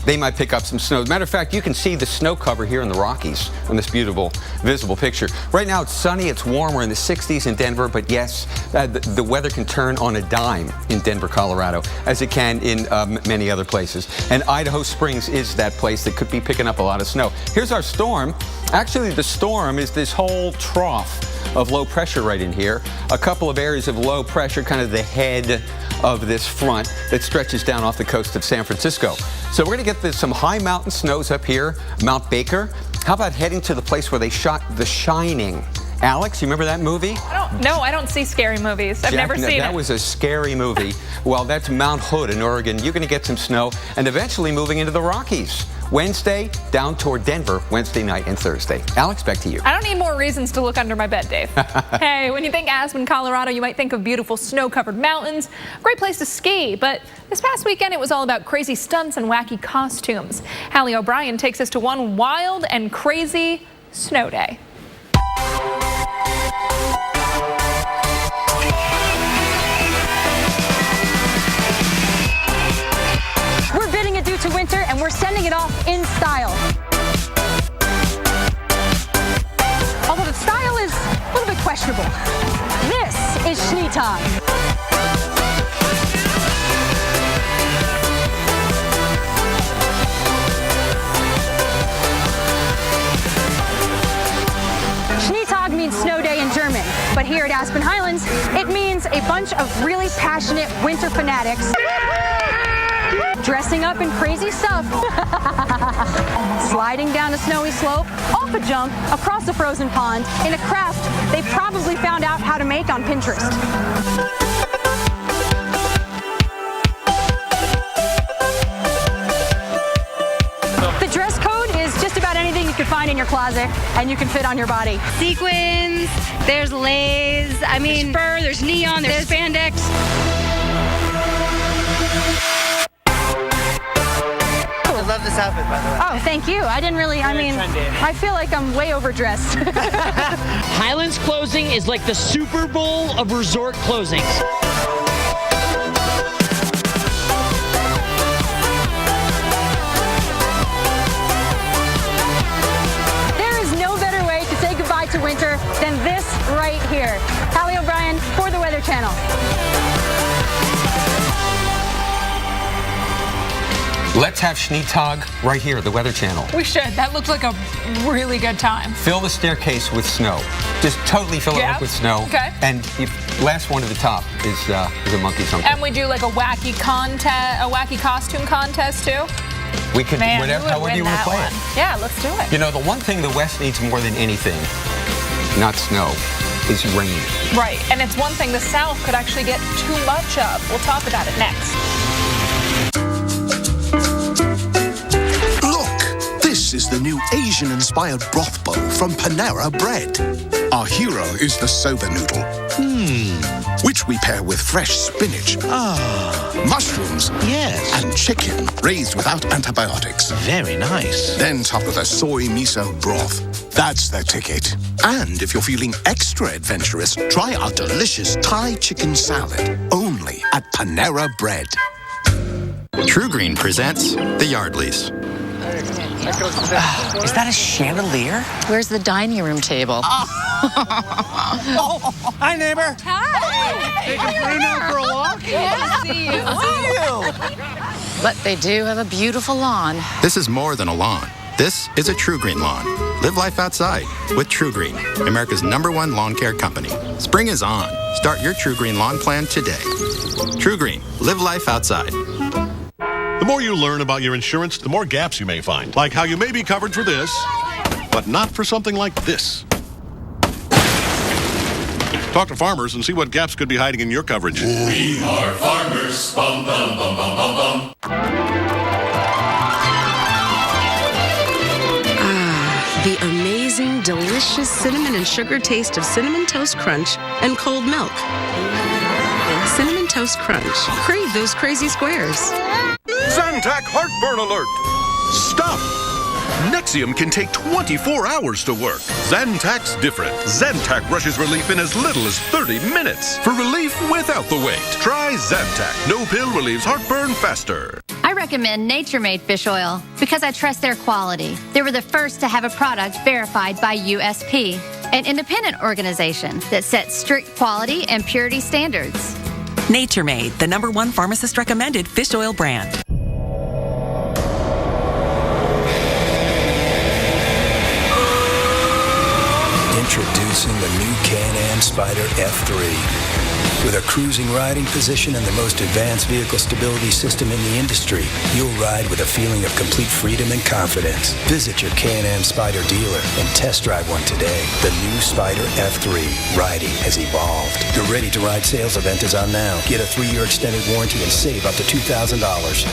they might pick up some snow. As a matter of fact, you can see the snow cover here in the Rockies on this beautiful, visible picture. Right now, it's sunny. It's warm. We're in the 60s in Denver, but yes, the weather can turn on a dime in Denver, Colorado, as it can in many other places. And Idaho Springs is that place that could be picking up a lot of snow. Here's our storm. Actually, the storm is this whole trough of low pressure right in here. A couple of areas of low pressure, kind of the head of this front that stretches down off the coast of San Francisco. So we're going to get some high mountain snows up here, Mount Baker. How about heading to the place where they shot The Shining? Alex, you remember that movie? I don't see scary movies. I've never seen it. That was a scary movie. Well, that's Mount Hood in Oregon. You're going to get some snow and eventually moving into the Rockies. Wednesday, down toward Denver, Wednesday night and Thursday. Alex, back to you. I don't need more reasons to look under my bed, Dave. Hey, when you think Aspen, Colorado, you might think of beautiful snow-covered mountains. Great place to ski, but this past weekend it was all about crazy stunts and wacky costumes. Hallie O'Brien takes us to one wild and crazy snow day. We're bidding adieu to winter, and we're sending it off in style. Although the style is a little bit questionable. This is Schneetag. But here at Aspen Highlands, it means a bunch of really passionate winter fanatics dressing up in crazy stuff, sliding down a snowy slope, off a jump, across a frozen pond, in a craft they probably found out how to make on Pinterest. The dress code is just about anything you can find in your closet and you can fit on your body. Sequins, there's lace, there's fur, there's neon, there's spandex. I love this outfit, by the way. Oh, thank you. I feel like I'm way overdressed. Highlands Closing is like the Super Bowl of resort closings. There is no better way to say goodbye to winter than this right here. Hallie O'Brien for the Weather Channel. Let's have Schneetag right here, the Weather Channel. We should. That looked like a really good time. Fill the staircase with snow. Just totally fill it up with snow. Okay. And last one to the top is a monkey something. And we do like a wacky costume contest too. We could however you want to play it. Yeah, let's do it. You know, the one thing the West needs more than anything, not snow, is rain. Right, and it's one thing the South could actually get too much of. We'll talk about it next. This is the new Asian-inspired broth bowl from Panera Bread. Our hero is the soba noodle, which we pair with fresh spinach, mushrooms, and chicken raised without antibiotics. Very nice. Then top with a soy miso broth. That's the ticket. And if you're feeling extra adventurous, try our delicious Thai chicken salad, only at Panera Bread. True Green presents The Yardleys. Is that a chandelier? Where's the dining room table? Hi, neighbor. Hi. Taking Bruno for a walk? Yeah, see you. But they do have a beautiful lawn. This is more than a lawn. This is a True Green lawn. Live life outside with True Green, America's #1 lawn care company. Spring is on. Start your True Green lawn plan today. True Green, live life outside. The more you learn about your insurance, the more gaps you may find. Like how you may be covered for this, but not for something like this. Talk to farmers and see what gaps could be hiding in your coverage. We are farmers. Bum, bum, bum, bum, bum, bum. The amazing, delicious cinnamon and sugar taste of Cinnamon Toast Crunch and cold milk. Cinnamon Toast Crunch. Crave those crazy squares. Zantac heartburn alert! Stop! Nexium can take 24 hours to work. Zantac's different. Zantac rushes relief in as little as 30 minutes. For relief without the wait, try Zantac. No pill relieves heartburn faster. I recommend Nature Made fish oil because I trust their quality. They were the first to have a product verified by USP, an independent organization that sets strict quality and purity standards. Nature Made, the #1 pharmacist recommended fish oil brand. Introducing the new Can-Am Spyder F3. With a cruising riding position and the most advanced vehicle stability system in the industry, you'll ride with a feeling of complete freedom and confidence. Visit your Can-Am Spyder dealer and test drive one today. The new Spyder F3. Riding has evolved. The Ready to Ride sales event is on now. Get a 3-year extended warranty and save up to $2,000.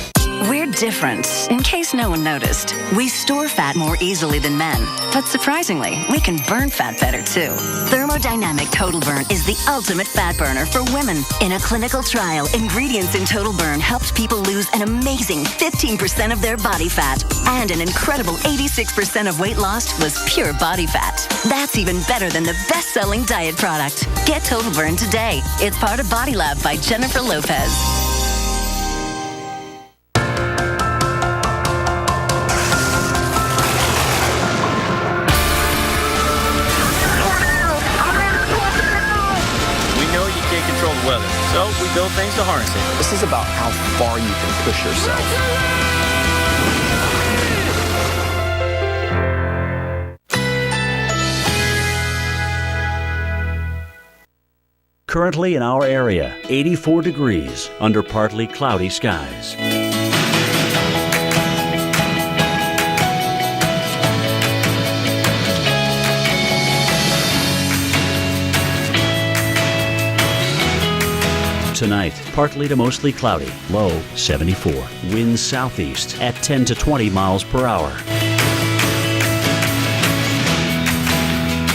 We're different, in case no one noticed. We store fat more easily than men. But surprisingly, we can burn fat better too. Thermodynamic Total Burn is the ultimate fat burner for women. In a clinical trial, ingredients in Total Burn helped people lose an amazing 15% of their body fat. And an incredible 86% of weight lost was pure body fat. That's even better than the best-selling diet product. Get Total Burn today. It's part of Body Lab by Jennifer Lopez. Weather. So we build things to harness it. This is about how far you can push yourself. Currently in our area, 84 degrees under partly cloudy skies. Tonight, partly to mostly cloudy, low 74. Winds southeast at 10 to 20 miles per hour.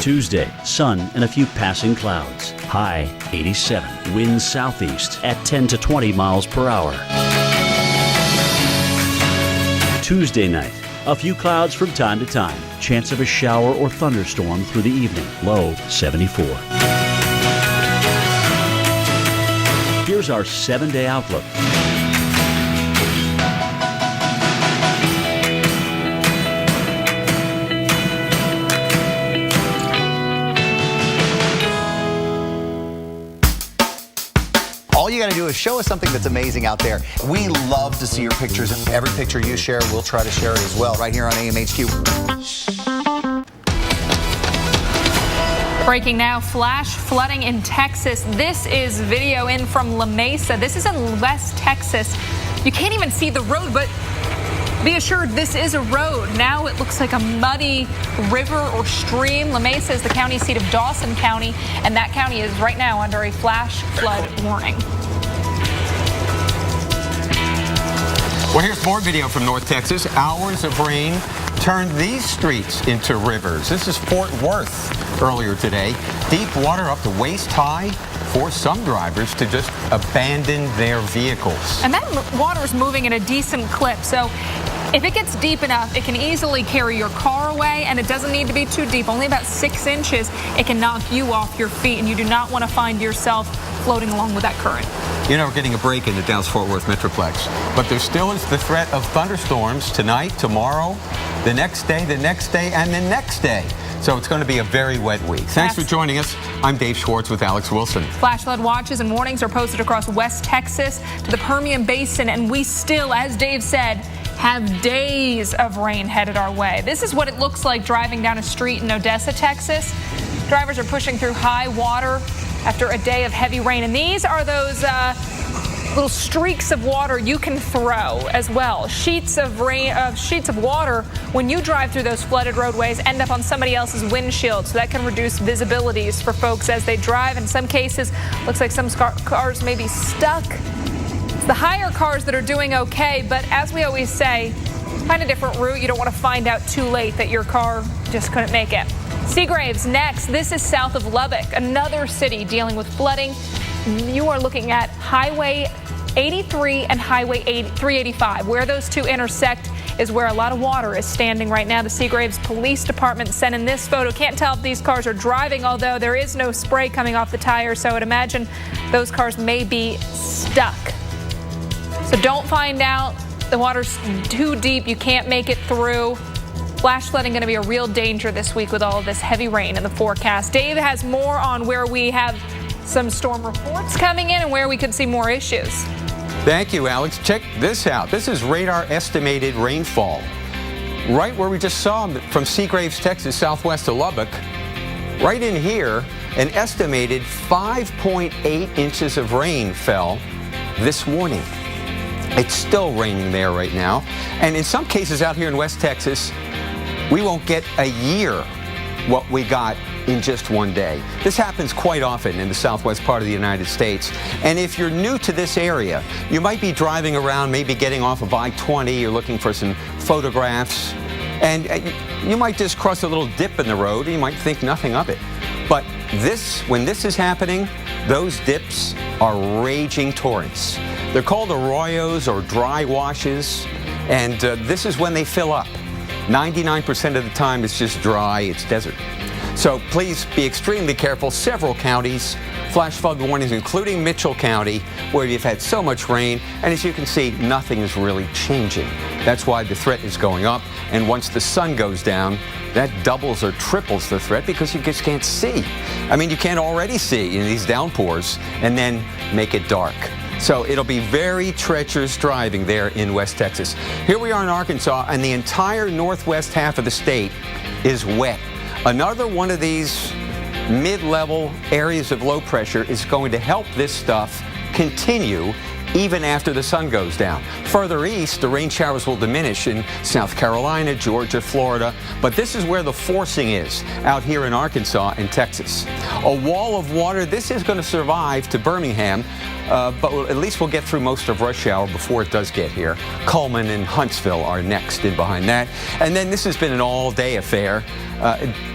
Tuesday, sun and a few passing clouds. High 87. Winds southeast at 10 to 20 miles per hour. Tuesday night, a few clouds from time to time. Chance of a shower or thunderstorm through the evening. Low 74. Here's our 7-day outlook. All you got to do is show us something that's amazing out there. We love to see your pictures, and every picture you share, we'll try to share it as well right here on AMHQ. Breaking now, flash flooding in Texas. This is video in from La Mesa. This is in West Texas. You can't even see the road, but be assured this is a road. Now it looks like a muddy river or stream. La Mesa is the county seat of Dawson County, and that county is right now under a flash flood warning. Well, here's more video from North Texas. Hours of rain turned these streets into rivers. This is Fort Worth earlier today. Deep water up to waist high forced some drivers to just abandon their vehicles. And that water is moving at a decent clip. So if it gets deep enough, it can easily carry your car away, and it doesn't need to be too deep. Only about 6 inches, it can knock you off your feet, and you do not want to find yourself floating along with that current. You know, we're getting a break in the Dallas-Fort Worth Metroplex, but there still is the threat of thunderstorms tonight, tomorrow, the next day, and the next day. So it's going to be a very wet week. Thanks for joining us. I'm Dave Schwartz with Alex Wilson. Flash flood watches and warnings are posted across West Texas to the Permian Basin, and we still, as Dave said, have days of rain headed our way. This is what it looks like driving down a street in Odessa, Texas. Drivers are pushing through high water after a day of heavy rain, and these are those little streaks of water you can throw as well. Sheets of water, when you drive through those flooded roadways, end up on somebody else's windshield, so that can reduce visibilities for folks as they drive. In some cases, looks like some cars may be stuck. It's the higher cars that are doing okay, but as we always say, find a different route. You don't want to find out too late that your car just couldn't make it. Seagraves next. This is south of Lubbock, another city dealing with flooding. You are looking at Highway 83 and Highway 385. Where those two intersect is where a lot of water is standing right now. The Seagraves Police Department sent in this photo. Can't tell if these cars are driving, although there is no spray coming off the tires, so I would imagine those cars may be stuck. So don't find out the water's too deep, you can't make it through. Flash flooding going to be a real danger this week with all of this heavy rain in the forecast. Dave has more on where we have some storm reports coming in and where we could see more issues. Thank you, Alex. Check this out. This is radar estimated rainfall. Right where we just saw from Seagraves, Texas, southwest of Lubbock, right in here, an estimated 5.8 inches of rain fell this morning. It's still raining there right now. And in some cases out here in West Texas, we won't get a year what we got in just one day. This happens quite often in the southwest part of the United States. And if you're new to this area, you might be driving around, maybe getting off of I-20, you're looking for some photographs, and you might just cross a little dip in the road, and you might think nothing of it. But when this is happening, those dips are raging torrents. They're called arroyos or dry washes, and this is when they fill up. 99% of the time it's just dry, it's desert. So please be extremely careful. Several counties, flash flood warnings, including Mitchell County, where you've had so much rain. And as you can see, nothing is really changing. That's why the threat is going up. And once the sun goes down, that doubles or triples the threat because you just can't see. I mean, you can't already see in these downpours and then make it dark. So it'll be very treacherous driving there in West Texas. Here we are in Arkansas, and the entire northwest half of the state is wet. Another one of these mid-level areas of low pressure is going to help this stuff continue even after the sun goes down. Further east, the rain showers will diminish in South Carolina, Georgia, Florida, but this is where the forcing is, out here in Arkansas and Texas. A wall of water, this is going to survive to Birmingham, but at least we'll get through most of rush hour before it does get here. Cullman and Huntsville are next in behind that. And then this has been an all-day affair.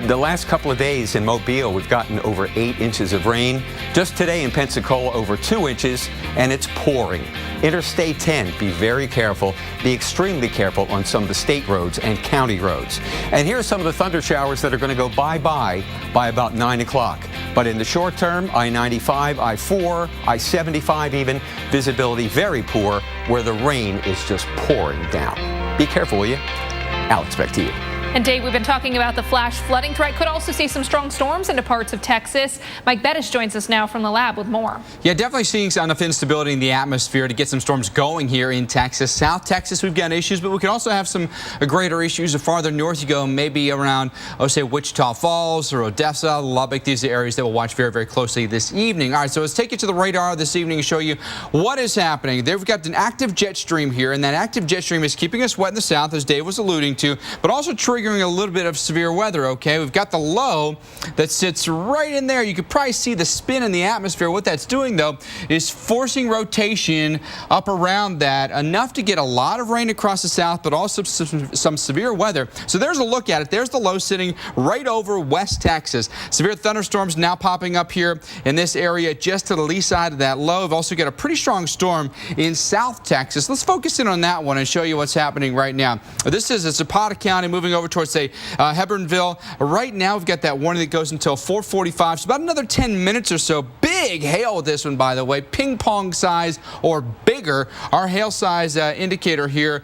The last couple of days in Mobile, we've gotten over 8 inches of rain. Just today in Pensacola, over 2 inches, and it's pouring. Interstate 10, be very careful. Be extremely careful on some of the state roads and county roads. And here are some of the thunder showers that are going to go bye-bye by about 9 o'clock. But in the short term, I-95, I-4, I-75 even, visibility very poor where the rain is just pouring down. Be careful, will you? Alex, back to you. And Dave, we've been talking about the flash flooding threat. Could also see some strong storms into parts of Texas. Mike Bettis joins us now from the lab with more. Yeah, definitely seeing enough instability in the atmosphere to get some storms going here in Texas. South Texas, we've got issues, but we could also have some greater issues the farther north you go, maybe around, say, Wichita Falls or Odessa, Lubbock. These are areas that we'll watch very, very closely this evening. All right, so let's take you to the radar this evening and show you what is happening. There we've got an active jet stream here, and that active jet stream is keeping us wet in the south, as Dave was alluding to, but also triggering a little bit of severe weather, okay? We've got the low that sits right in there. You could probably see the spin in the atmosphere. What that's doing, though, is forcing rotation up around that, enough to get a lot of rain across the south, but also some severe weather. So there's a look at it. There's the low sitting right over West Texas. Severe thunderstorms now popping up here in this area just to the lee side of that low. We've also got a pretty strong storm in South Texas. Let's focus in on that one and show you what's happening right now. This is Zapata County moving over towards, say, Hebronville. Right now, we've got that warning that goes until 4:45. So about another 10 minutes or so. Big hail with this one, by the way. Ping pong size or bigger. Our hail size indicator here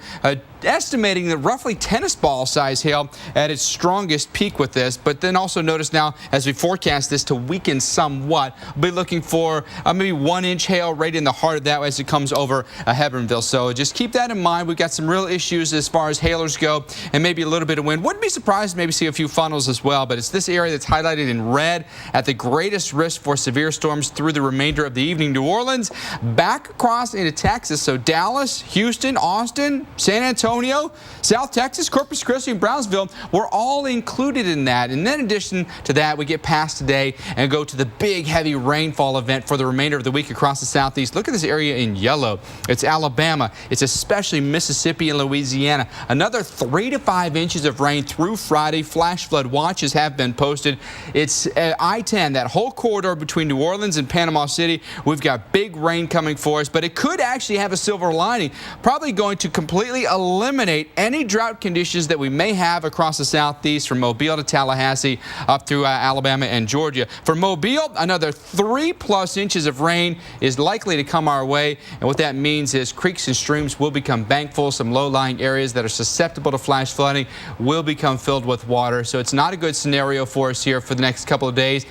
estimating the roughly tennis ball size hail at its strongest peak with this. But then also notice now, as we forecast this to weaken somewhat, we'll be looking for maybe 1 inch hail right in the heart of that as it comes over Hebronville. So just keep that in mind. We've got some real issues as far as hailers go, and maybe a little bit of wind. Wouldn't be surprised to maybe see a few funnels as well, but it's this area that's highlighted in red at the greatest risk for severe storms through the remainder of the evening. New Orleans back across into Texas. So Dallas, Houston, Austin, San Antonio, South Texas, Corpus Christi, and Brownsville were all included in that. And then in addition to that, we get past today and go to the big heavy rainfall event for the remainder of the week across the southeast. Look at this area in yellow. It's Alabama. It's especially Mississippi and Louisiana. Another 3 to 5 inches of rain through Friday. Flash flood watches have been posted. It's I-10, that whole corridor between New Orleans and Panama City. We've got big rain coming for us, but it could actually have a silver lining. Probably going to completely eliminate any drought conditions that we may have across the southeast from Mobile to Tallahassee up through Alabama and Georgia. For Mobile, another 3+ inches of rain is likely to come our way. And what that means is creeks and streams will become bank full. Some low-lying areas that are susceptible to flash flooding will become filled with water. So it's not a good scenario for us here for the next couple of days.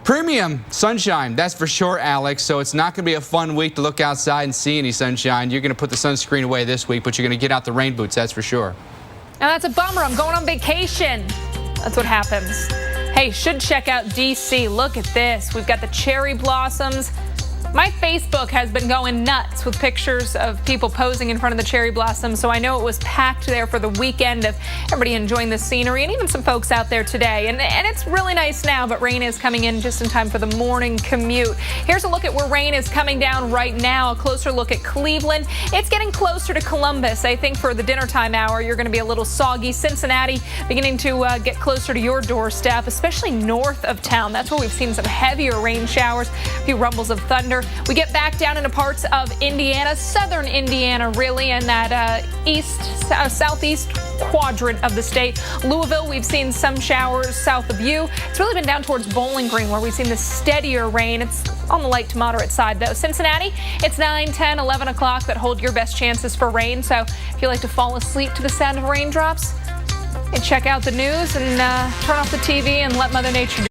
Premium sunshine, that's for sure, Alex. So it's not going to be a fun week to look outside and see any sunshine. You're going to put the sunscreen away this week, but you're going to get out the rain boots, that's for sure. Now that's a bummer. I'm going on vacation. That's what happens. Hey, should check out DC. Look at this. We've got the cherry blossoms. My Facebook has been going nuts with pictures of people posing in front of the cherry blossoms, so I know it was packed there for the weekend of everybody enjoying the scenery, and even some folks out there today. And it's really nice now, but rain is coming in just in time for the morning commute. Here's a look at where rain is coming down right now. A closer look at Cleveland. It's getting closer to Columbus. I think for the dinner time hour, you're going to be a little soggy. Cincinnati beginning to get closer to your doorstep, especially north of town. That's where we've seen some heavier rain showers, a few rumbles of thunder. We get back down into parts of Indiana, southern Indiana, really, and that southeast quadrant of the state. Louisville, we've seen some showers south of you. It's really been down towards Bowling Green where we've seen the steadier rain. It's on the light to moderate side, though. Cincinnati, it's 9, 10, 11 o'clock that hold your best chances for rain. So if you like to fall asleep to the sound of raindrops, check out the news and turn off the TV and let Mother Nature do